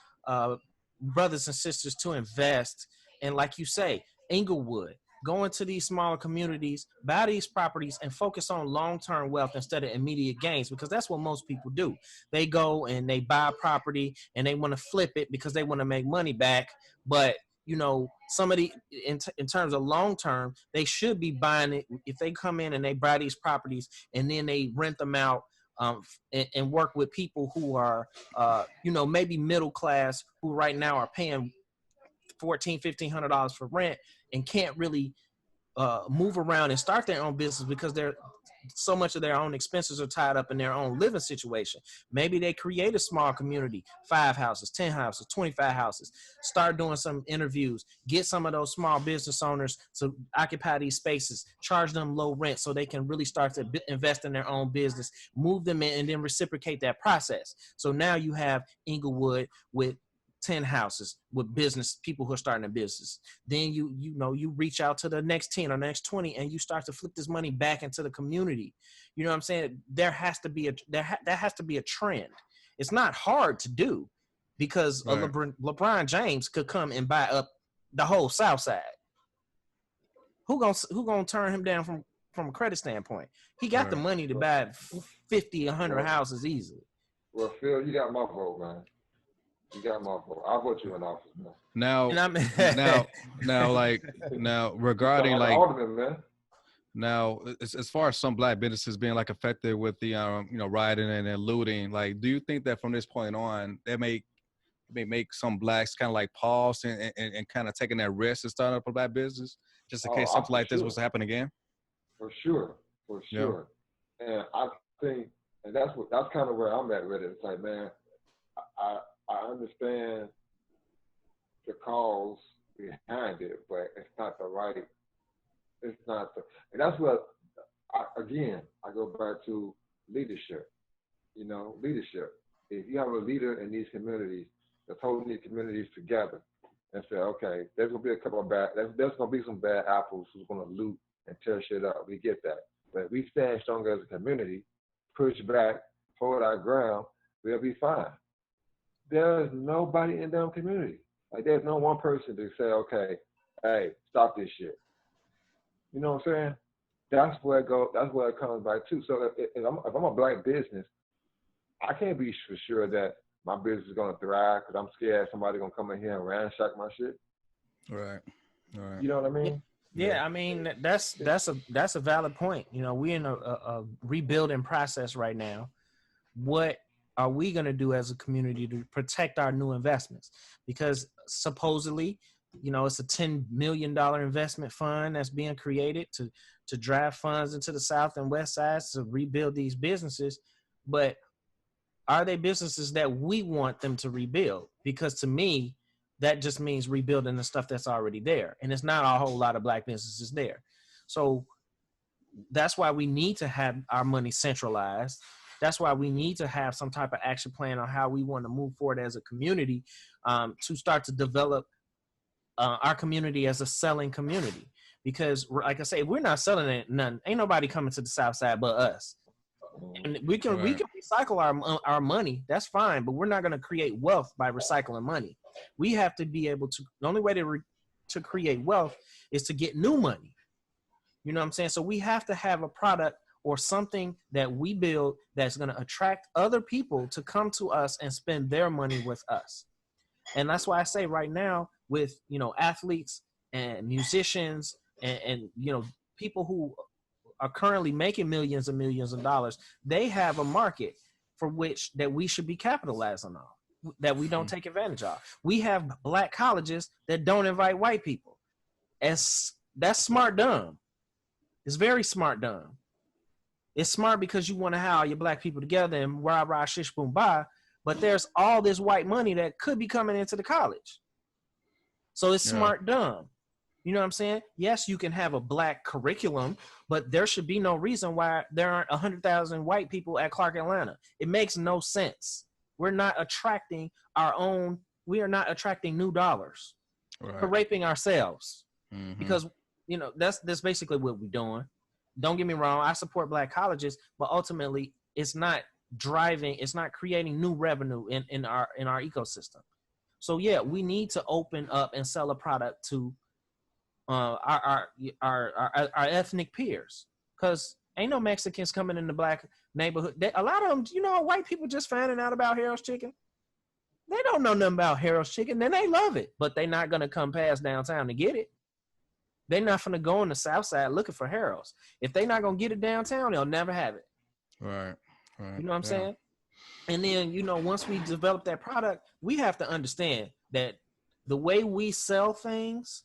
brothers and sisters to invest. And like you say, Inglewood, go into these smaller communities, buy these properties, and focus on long-term wealth instead of immediate gains, because that's what most people do. They go and they buy property and they want to flip it because they want to make money back. But you know, somebody in terms of long-term, they should be buying it. If they come in and they buy these properties and then they rent them out, and work with people who are, you know, maybe middle class, who right now are paying $1,400-1,500 for rent and can't really move around and start their own business because so much of their own expenses are tied up in their own living situation. Maybe they create a small community, 5 houses, 10 houses, 25 houses, start doing some interviews, get some of those small business owners to occupy these spaces, charge them low rent so they can really start to invest in their own business, move them in, and then reciprocate that process. So now you have Inglewood with 10 houses with business people who are starting a business. Then you reach out to the next 10 or next 20 and you start to flip this money back into the community. You know what I'm saying? There has to be a trend. It's not hard to do because LeBron James could come and buy up the whole South Side. Who gonna turn him down from a credit standpoint? He got the money to buy 50, 100 houses easily. Well, Phil, you got my vote, man. You got my vote. I'll vote you in office, man. Now, regarding like alderman, man. Now, as far as some black businesses being like affected with the rioting and looting, like, do you think that from this point on, they may make some blacks kind of like pause and kind of taking that risk to start up a black business just in case something like this was to happen again? For sure. Yeah. And I think, and that's kind of where I'm at with it. It's like, man, I understand the cause behind it, but it's not the right. It's not the, and that's what. I go back to leadership. You know, leadership. If you have a leader in these communities that's holding these communities together, and say, okay, there's gonna be a couple of there's gonna be some bad apples who's gonna loot and tear shit up. We get that, but if we stand strong as a community, push back, hold our ground, we'll be fine. There's nobody in the community. Like, there's no one person to say, okay, hey, stop this shit. You know what I'm saying? That's where it comes back to. So if I'm a black business, I can't be for sure that my business is gonna thrive because I'm scared somebody's gonna come in here and ransack my shit. Right. You know what I mean? Yeah, I mean that's a valid point. You know, we're in a rebuilding process right now. What are we going to do as a community to protect our new investments? Because supposedly, you know, it's a $10 million investment fund that's being created to drive funds into the South and West Sides to rebuild these businesses. But are they businesses that we want them to rebuild? Because to me, that just means rebuilding the stuff that's already there. And it's not a whole lot of black businesses there. So that's why we need to have our money centralized. That's why we need to have some type of action plan on how we want to move forward as a community, to start to develop our community as a selling community. Because, like I say, we're not selling it none. Ain't nobody coming to the South Side but us. And we can recycle our money. That's fine, but we're not going to create wealth by recycling money. We have to be able to. The only way to create wealth is to get new money. You know what I'm saying? So we have to have a product or something that we build that's going to attract other people to come to us and spend their money with us. And that's why I say right now with, you know, athletes and musicians and you know, people who are currently making millions and millions of dollars, they have a market. for which that we should be capitalizing on, that we don't take advantage of. We have black colleges that don't invite white people. That's smart dumb. It's very smart dumb. It's smart because you want to have all your black people together and rah rah shish boom bye, but there's all this white money that could be coming into the college. So it's smart dumb. You know what I'm saying? Yes, you can have a black curriculum, but there should be no reason why there aren't 100,000 white people at Clark Atlanta. It makes no sense. We're not attracting we are not attracting new dollars. Right. We're raping ourselves. Mm-hmm. Because, you know, that's basically what we're doing. Don't get me wrong, I support black colleges, but ultimately it's not creating new revenue in our ecosystem. So yeah, we need to open up and sell a product to our ethnic peers, because ain't no Mexicans coming in the black neighborhood. A lot of them, you know, white people just finding out about Harold's Chicken. They don't know nothing about Harold's Chicken, then they love it, but they're not gonna come past downtown to get it. They're not gonna go on the south side looking for Harold's. If they're not gonna get it downtown, they'll never have it. Right. You know what I'm saying? And then, you know, once we develop that product, we have to understand that the way we sell things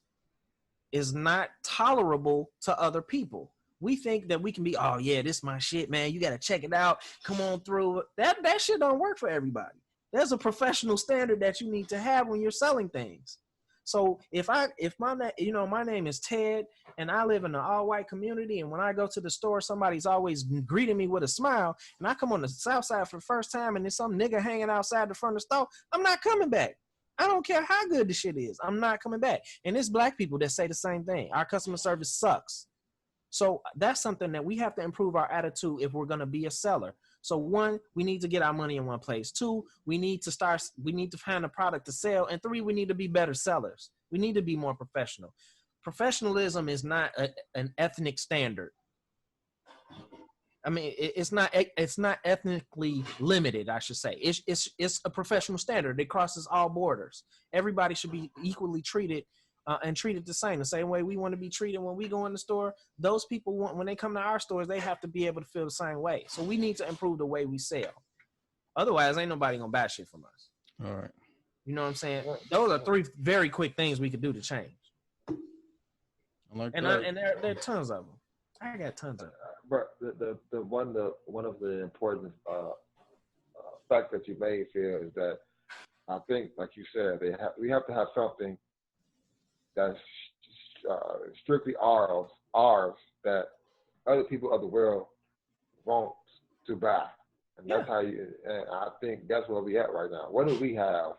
is not tolerable to other people. We think that we can be, oh yeah, this is my shit, man. You gotta check it out. Come on through. That shit don't work for everybody. There's a professional standard that you need to have when you're selling things. So if my name is Ted and I live in an all-white community, and when I go to the store, somebody's always greeting me with a smile, and I come on the south side for the first time and there's some nigga hanging outside the front of the store, I'm not coming back. I don't care how good the shit is. I'm not coming back. And it's black people that say the same thing. Our customer service sucks. So that's something that we have to improve our attitude if we're going to be a seller. So one, we need to get our money in one place. Two, we need to find a product to sell. And three, we need to be better sellers. We need to be more professional. Professionalism is not an ethnic standard. I mean, it's not ethnically limited, I should say. It's a professional standard. It crosses all borders. Everybody should be equally treated and treated the same way we want to be treated when we go in the store. Those people when they come to our stores, they have to be able to feel the same way. So we need to improve the way we sell. Otherwise, ain't nobody gonna buy shit from us. All right. You know what I'm saying? Those are three very quick things we could do to change. I like and that. there are tons of them. I got tons of them. But one of the important facts that you made here is that I think, like you said, we have to have something that's strictly ours that other people of the world want to buy, and that's how you. And I think that's where we at right now. What do we have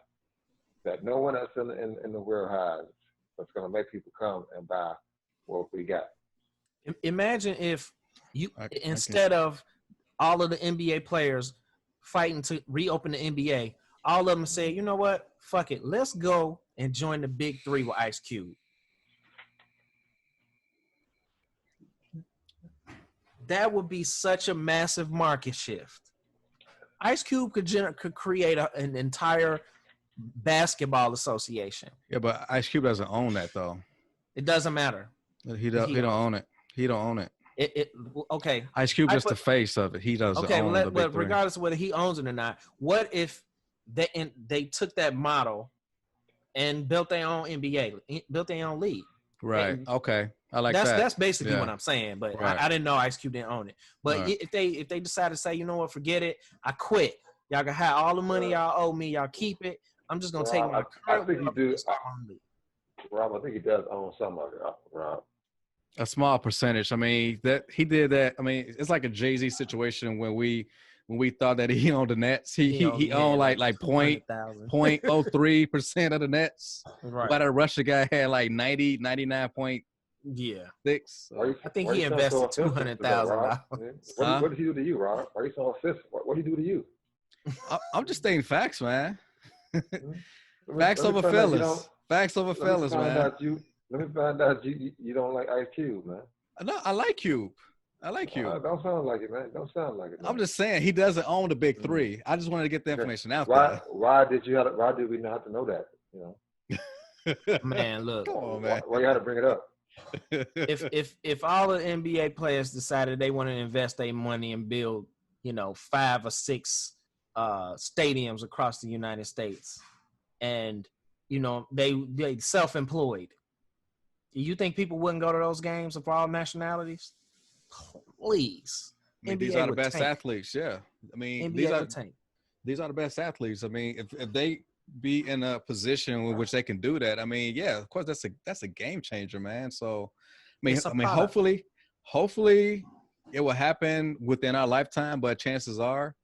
that no one else in the world has that's going to make people come and buy what we got? Imagine if you instead of all of the NBA players fighting to reopen the NBA, all of them say, you know what? Fuck it. Let's go and join the Big Three with Ice Cube. That would be such a massive market shift. Ice Cube could create an entire basketball association. Yeah, but Ice Cube doesn't own that though. It doesn't matter. He don't own it. He don't own it. Okay. Ice Cube just the face of it. He doesn't own the Big but Three. regardless of whether he owns it or not, what if they took that model and built their own NBA, built their own league? Right. And okay. I like that. That's basically what I'm saying. But right. I didn't know Ice Cube didn't own it. But right. if they decide to say, you know what, forget it, I quit. Y'all can have all the money y'all owe me. Y'all keep it. I'm just gonna take my. I think he do. Rob, I think he does own some of it, Rob. A small percentage. I mean, that he did that. I mean, it's like a Jay-Z situation when we thought that he owned the Nets. He owned like 0.03% of the Nets. Right. But a Russia guy had like 99.6. I think he invested $200,000. What did he do to you, Rob? Why are you so offensive? What did he do to you? I'm just stating facts, man. Facts over fellas. Facts over fellas, man. Let me find out you don't like Ice Cube, man. No, I like Cube. Don't sound like it, man. Don't sound like it. Man. I'm just saying he doesn't own the Big Three. I just wanted to get the information out there. Why did we not have to know that? You know, man. Look, come on, man. Why you had to bring it up? if all the NBA players decided they want to invest their money and build, 5 or 6 stadiums across the United States, and they self-employed. You think people wouldn't go to those games of all nationalities? Please, I mean, these NBA are the would best tank. athletes. Yeah, I mean, NBA would tank. these are the best athletes. I mean, if they be in a position in which they can do that, I mean, yeah, of course, that's a game changer, man. So, It's a I mean, product. hopefully, it will happen within our lifetime. But chances are,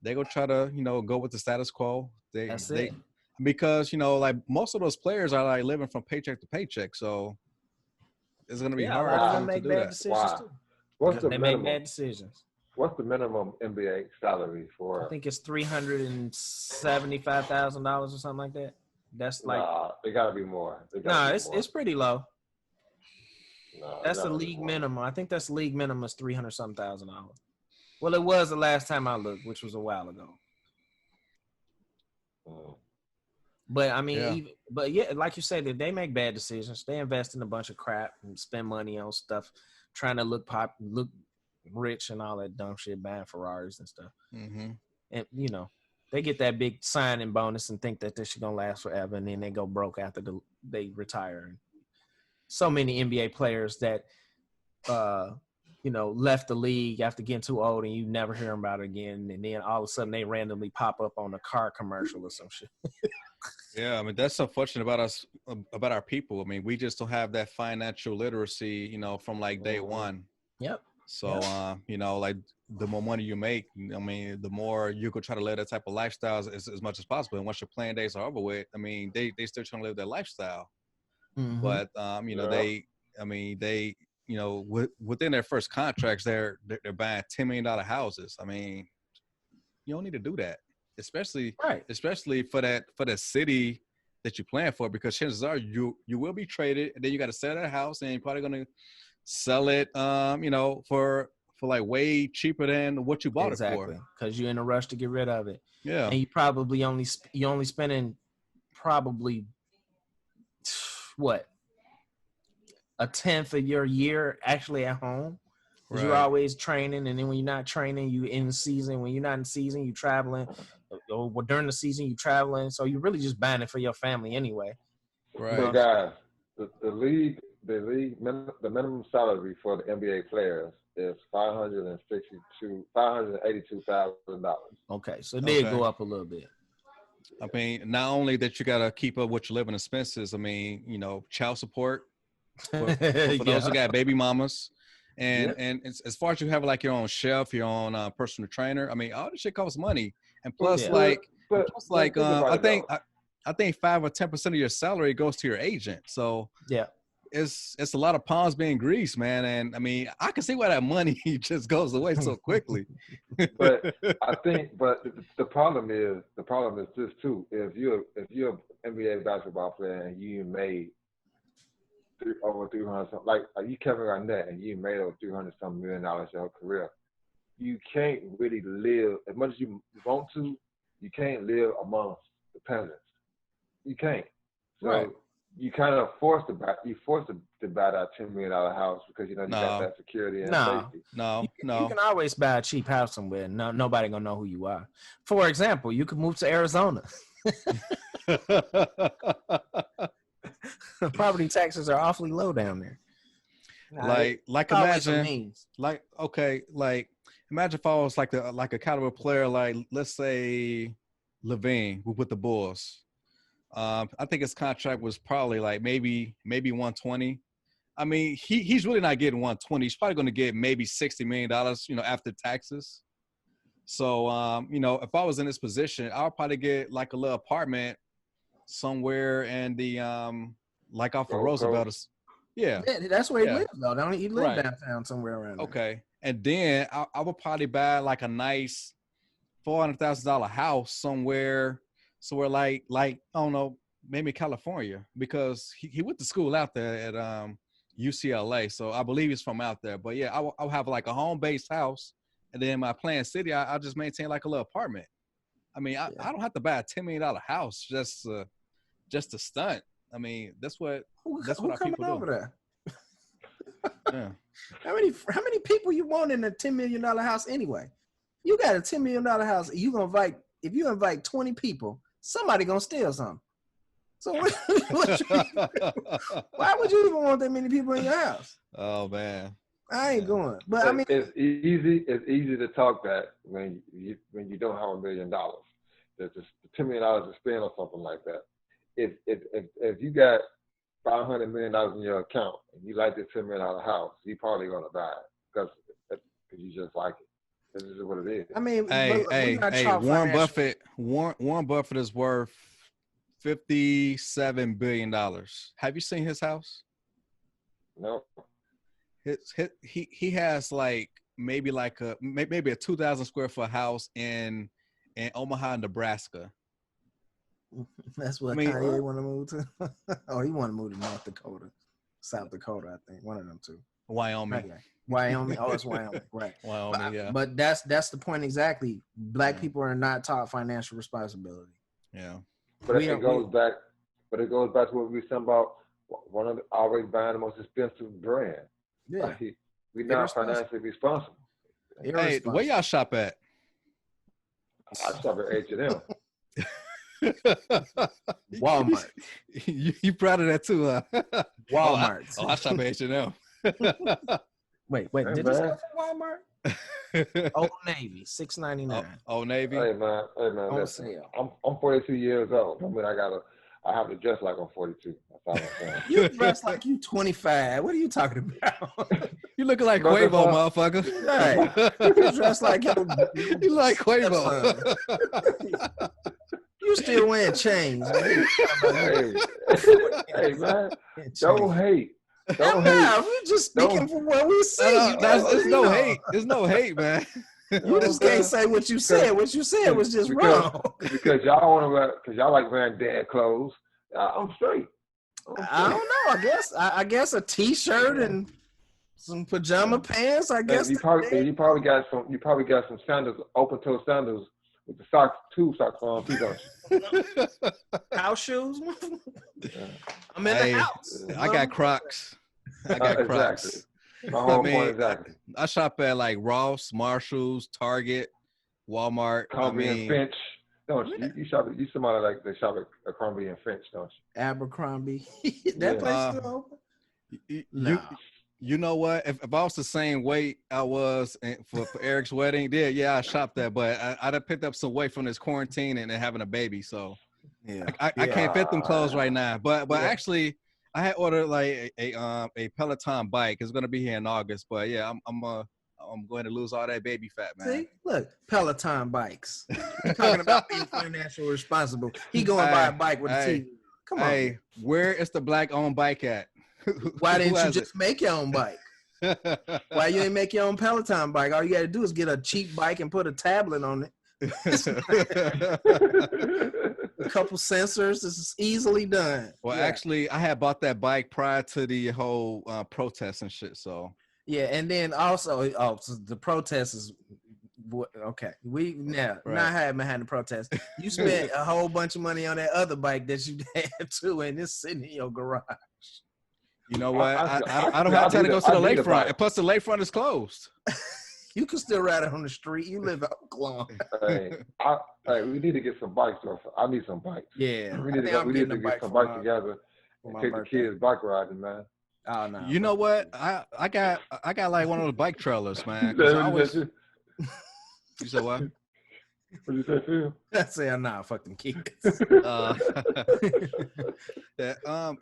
they go try to go with the status quo. That's it. Because like most of those players are like living from paycheck to paycheck, so it's gonna be Yeah, a hard lot of for them them to make do bad that. decisions Why? too. What's Because the they make minimum? bad decisions. What's the minimum NBA salary I for? think it's $375,000 or something like that. That's like Nah, it gotta be more. it's pretty low. Nah, That's the league minimum. I think that's league minimum is $300,000. Well, it was the last time I looked, which was a while ago. But I mean, Yeah. like you said, they make bad decisions. They invest in a bunch of crap and spend money on stuff, trying to look rich and all that dumb shit, buying Ferraris and stuff. Mm-hmm. And they get that big signing bonus and think that this shit gonna last forever, and then they go broke after they retire. And so many NBA players that left the league after getting too old, and you never hear them about it again, and then all of a sudden they randomly pop up on a car commercial or some shit. Yeah, I mean that's unfortunate about us, about our people. I mean, we just don't have that financial literacy, from like day one. Yep. So, like the more money you make, I mean, the more you could try to live that type of lifestyle as much as possible. And once your playing days are over with, I mean, they still trying to live that lifestyle. Mm-hmm. But within their first contracts, they're buying $10 million houses. I mean, you don't need to do that, especially for that city that you're playing for, because chances are you will be traded, and then you got to sell that house, and you're probably gonna sell it, for like way cheaper than what you bought it for. Exactly, because you're in a rush to get rid of it. Yeah, and you probably only spending probably what, a tenth of your year actually at home. Right. You're always training, and then when you're not training, you in season. When you're not in season, you traveling. Or during the season, you traveling. So you're really just buying it for your family anyway. Right. So guys, the minimum salary for the NBA players is $582,000. Okay, so they go up a little bit. I mean, not only that you got to keep up with your living expenses. I mean, child support for those who got baby mamas. And as far as you have like your own chef, your own personal trainer, I mean, all this shit costs money. And plus, I think 5 or 10% of your salary goes to your agent. So it's a lot of palms being greased, man. And I mean, I can see why that money just goes away so quickly. But I think, the problem is this too. If you're an NBA basketball player and you made over 300 something, like you Kevin Garnett, and you made over 300 something $1 million your career, you can't really live as much as you want to. You can't live amongst the peasants. You can't. So you kind of forced to buy that $10 million house because you got that security and safety. You can always buy a cheap house somewhere. Nobody gonna know who you are. For example, you could move to Arizona. Property taxes are awfully low down there. Like imagine, imagine if I was like a caliber player, like let's say Levine with the Bulls. I think his contract was probably like maybe 120. I mean, he's really not getting 120. He's probably going to get maybe $60 million, after taxes. So, if I was in this position, I would probably get like a little apartment somewhere in the like off of Roosevelt. Yeah, that's where he lives though. Don't he live downtown somewhere around there? Okay, and then I would probably buy like a nice $400,000 house somewhere like I don't know, maybe California, because he went to school out there at UCLA, so I believe he's from out there. But yeah, I'll have like a home-based house, and then in my playing city, I'll just maintain like a little apartment. I mean, I don't have to buy a $10 million house just to stunt. I mean, that's what our people do. Over Yeah. there? How many people you want in a $10 million house anyway? You got a $10 million house. You gonna invite if you invite 20 people, somebody gonna steal something. So why would you even want that many people in your house? Oh man, I ain't going. But I mean, it's easy. It's easy to talk that when you don't have $1 million. There's just $10 million to spend or something like that. If you got $500 million in your account and you like this $10 million house, you probably gonna buy it because you just like it. This is what it is. I mean, hey, Warren Buffett. Warren Buffett is worth $57 billion. Have you seen his house? No. He has like maybe a 2,000 square foot house in Omaha, Nebraska. That's what Kanye want to move to. Oh, he want to move to North Dakota, South Dakota, I think. One of them two. Wyoming. Okay. Wyoming. Oh, it's Wyoming. Right. Wyoming, yeah. But that's the point exactly. Black people are not taught financial responsibility. Yeah. But it goes back to what we were saying about always buying the most expensive brand. Yeah. Like, we're not financially responsible. Hey, where y'all shop at? I shop at H&M. Walmart. You proud of that too, huh? Walmart. I shop at H&M. Wait. Hey, did this come from Walmart? Old Navy, $6.99. Old Navy. Hey man, listen, I'm 42 years old. I mean, I have to dress like I'm 42. That's all I'm saying. You dress like you 25. What are you talking about? You looking like Quavo, motherfucker. Right. You dress like you like Quavo. You still wearing chains, man. Hey man, don't hate. Don't hate. We're just speaking from what we see. There's no hate. There's no hate, man. You just can't say what you said. What you said was just wrong. Because y'all want to wear, because y'all like wearing dad clothes. I'm straight. I don't know. I guess a t-shirt and some pajama pants. I guess you probably got some sandals, open toe sandals with the socks, two socks on, too, don't you? House shoes. I'm in the house. I got Crocs. Exactly. My whole point exactly. I shop at like Ross, Marshalls, Target, Walmart. Crombie and Finch. Don't you? You shop at, you somebody like they shop at Crombie and Finch, don't you? Abercrombie. That place still open? You know what? If I was the same weight I was for Eric's wedding, I shopped there, but I'd have picked up some weight from this quarantine and having a baby, so I can't fit them clothes right now. But actually, I had ordered like a Peloton bike. It's gonna be here in August, but I'm going to lose all that baby fat, man. See, look, Peloton bikes. We're talking about being financially responsible. He going to buy a bike with a TV. Come on. Hey, where is the black-owned bike at? Why didn't you just make your own bike? Why you ain't make your own Peloton bike? All you got to do is get a cheap bike and put a tablet on it. A couple sensors. This is easily done. Well, actually, I had bought that bike prior to the whole protest and shit, so. Yeah, and then also, so the protest is okay. We not having behind the protest. You spent a whole bunch of money on that other bike that you had too, and it's sitting in your garage. You know what? I don't have time to go to the lakefront. And plus, the lakefront is closed. You can still ride it on the street. You live out Cologne. Hey, we need to get some bikes. I need some bikes. Yeah, we need to get some bikes together and take the kids bike riding, man. Oh no! You know what? I got like one of those bike trailers, man. You said what? What did you say, Phil? I said, nah, fucking kids. I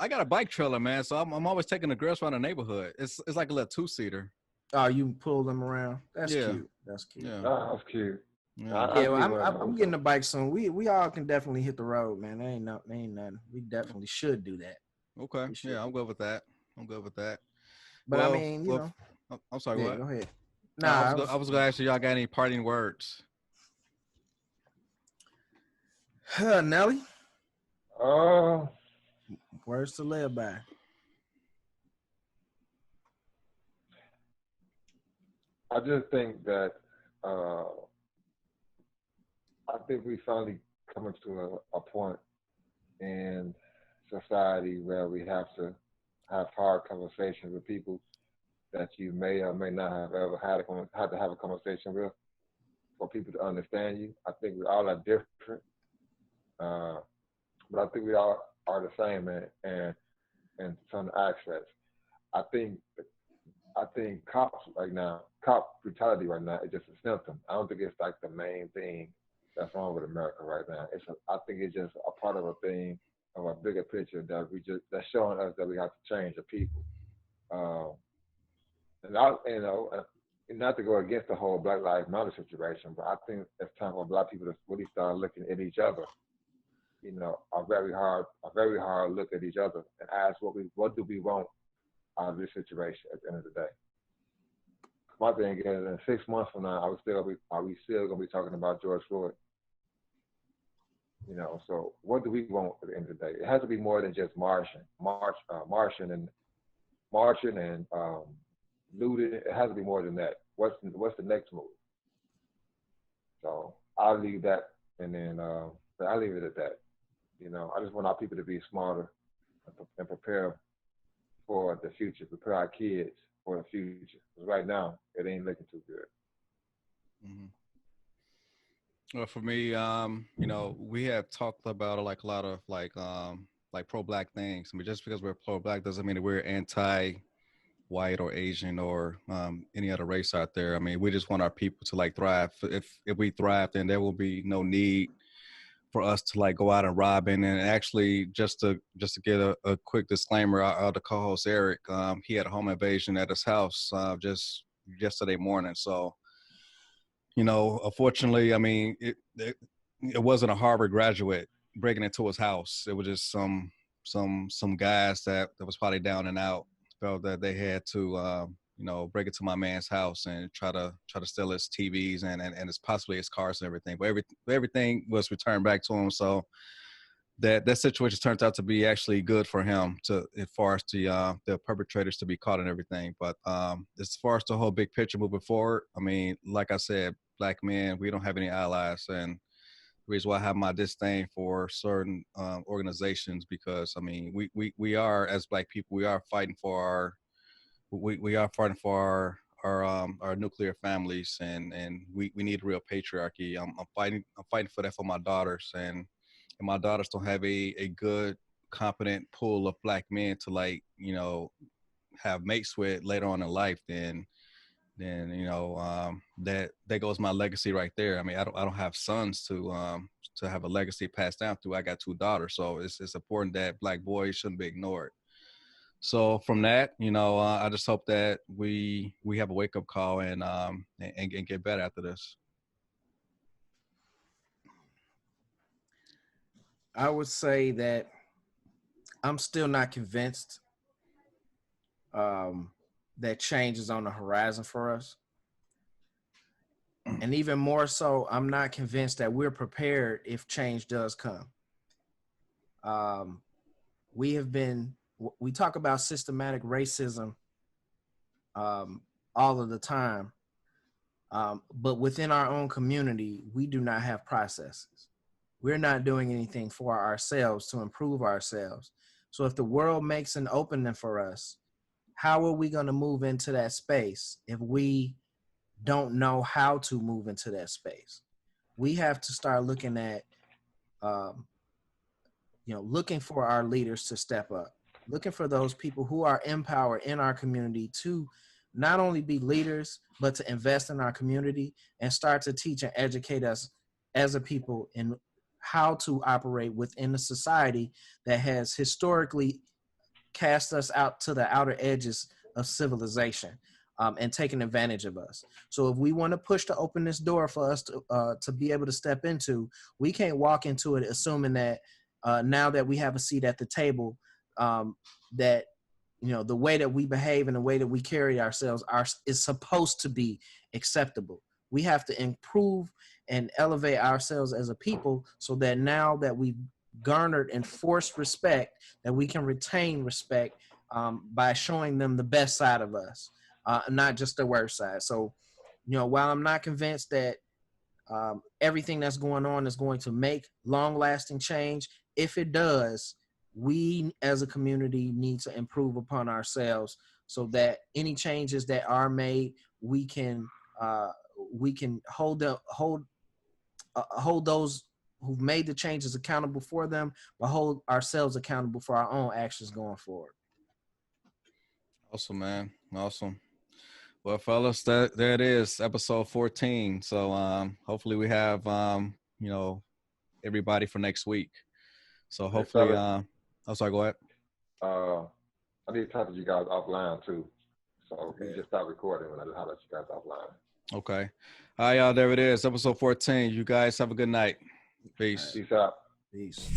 got a bike trailer, man. So I'm always taking the girls around the neighborhood. It's like a little 2-seater. Oh, you pull them around? That's cute. That's cute. Yeah, that's cute. Yeah, I'm getting a bike soon. We all can definitely hit the road, man. Ain't nothing. We definitely should do that. Okay. Yeah, I'm good with that. But I mean, you know. I'm sorry. What? Go ahead. Nah, I was gonna ask you, y'all got any parting words? Nelly. Words to live by. I just think that I think we finally coming to a point in society where we have to have hard conversations with people that you may or may not have ever had to have a conversation with. for people to understand you. I think we all are different, uh, but I think we all are the same in some aspects. I think I think cops right now, cop brutality right now is just a symptom. I don't think it's like the main thing that's wrong with America right now. I think it's just a part of a thing of a bigger picture that that's showing us that we have to change the people. Um, and not to go against the whole Black Lives Matter situation, but I think it's time for Black people to really start looking at each other. A very hard look at each other and ask what do we want out of this situation at the end of the day. My thing is, in 6 months from now, are we still gonna be talking about George Floyd? So what do we want at the end of the day? It has to be more than just marching and looting. It has to be more than that. What's the next move? So I'll leave that, and then I'll leave it at that. I just want our people to be smarter and prepare for the future, prepare our kids for the future. Because right now, it ain't looking too good. Mm-hmm. Well, for me, we have talked about like a lot of like pro-black things. I mean, just because we're pro-black doesn't mean that we're anti-white or Asian or any other race out there. I mean, we just want our people to like thrive. If we thrive, then there will be no need for us to like go out and robbing. And actually, just to get a quick disclaimer, the co-host Eric, he had a home invasion at his house just yesterday morning. So, unfortunately, I mean, it wasn't a Harvard graduate breaking into his house. It was just some guys that was probably down and out, felt that they had to break into my man's house and try to steal his TVs and it's possibly his cars and everything. But everything was returned back to him. So that situation turns out to be actually good for him as far as the perpetrators to be caught and everything. But as far as the whole big picture moving forward, I mean, like I said, Black men, we don't have any allies, and the reason why I have my disdain for certain organizations, because I mean, we are, as Black people, we are fighting for our nuclear families, and we need real patriarchy. I'm fighting for that for my daughters, and my daughters don't have a good, competent pool of Black men to have mates with later on in life. Then that goes my legacy right there. I mean, I don't have sons to have a legacy passed down through. I got 2 daughters, so it's important that Black boys shouldn't be ignored. So from that, I just hope that we have a wake up call and get better after this. I would say that I'm still not convinced that change is on the horizon for us. And even more so, I'm not convinced that we're prepared if change does come. We talk about systematic racism all of the time, but within our own community, we do not have processes. We're not doing anything for ourselves to improve ourselves. So if the world makes an opening for us, how are we going to move into that space if we don't know how to move into that space? We have to start looking at, looking for our leaders to step up, looking for those people who are empowered in our community to not only be leaders, but to invest in our community and start to teach and educate us as a people in how to operate within a society that has historically cast us out to the outer edges of civilization and taken advantage of us. So if we want to push to open this door for us to be able to step into, we can't walk into it assuming that now that we have a seat at the table, that the way that we behave and the way that we carry ourselves is supposed to be acceptable. We have to improve and elevate ourselves as a people so that now that we've garnered and forced respect, that we can retain respect by showing them the best side of us, not just the worst side. So, while I'm not convinced that everything that's going on is going to make long-lasting change, if it does, we as a community need to improve upon ourselves so that any changes that are made, we can we can hold those who've made the changes accountable for them, but hold ourselves accountable for our own actions going forward. Awesome, man. Awesome. Well, fellas, there it is, episode 14. So hopefully we have everybody for next week. So hopefully sorry, go ahead. I need to talk to you guys offline too. So you just start recording when I holler at you guys offline. Okay. All right, y'all, there it is, episode 14. You guys have a good night. Peace. Peace out. Peace.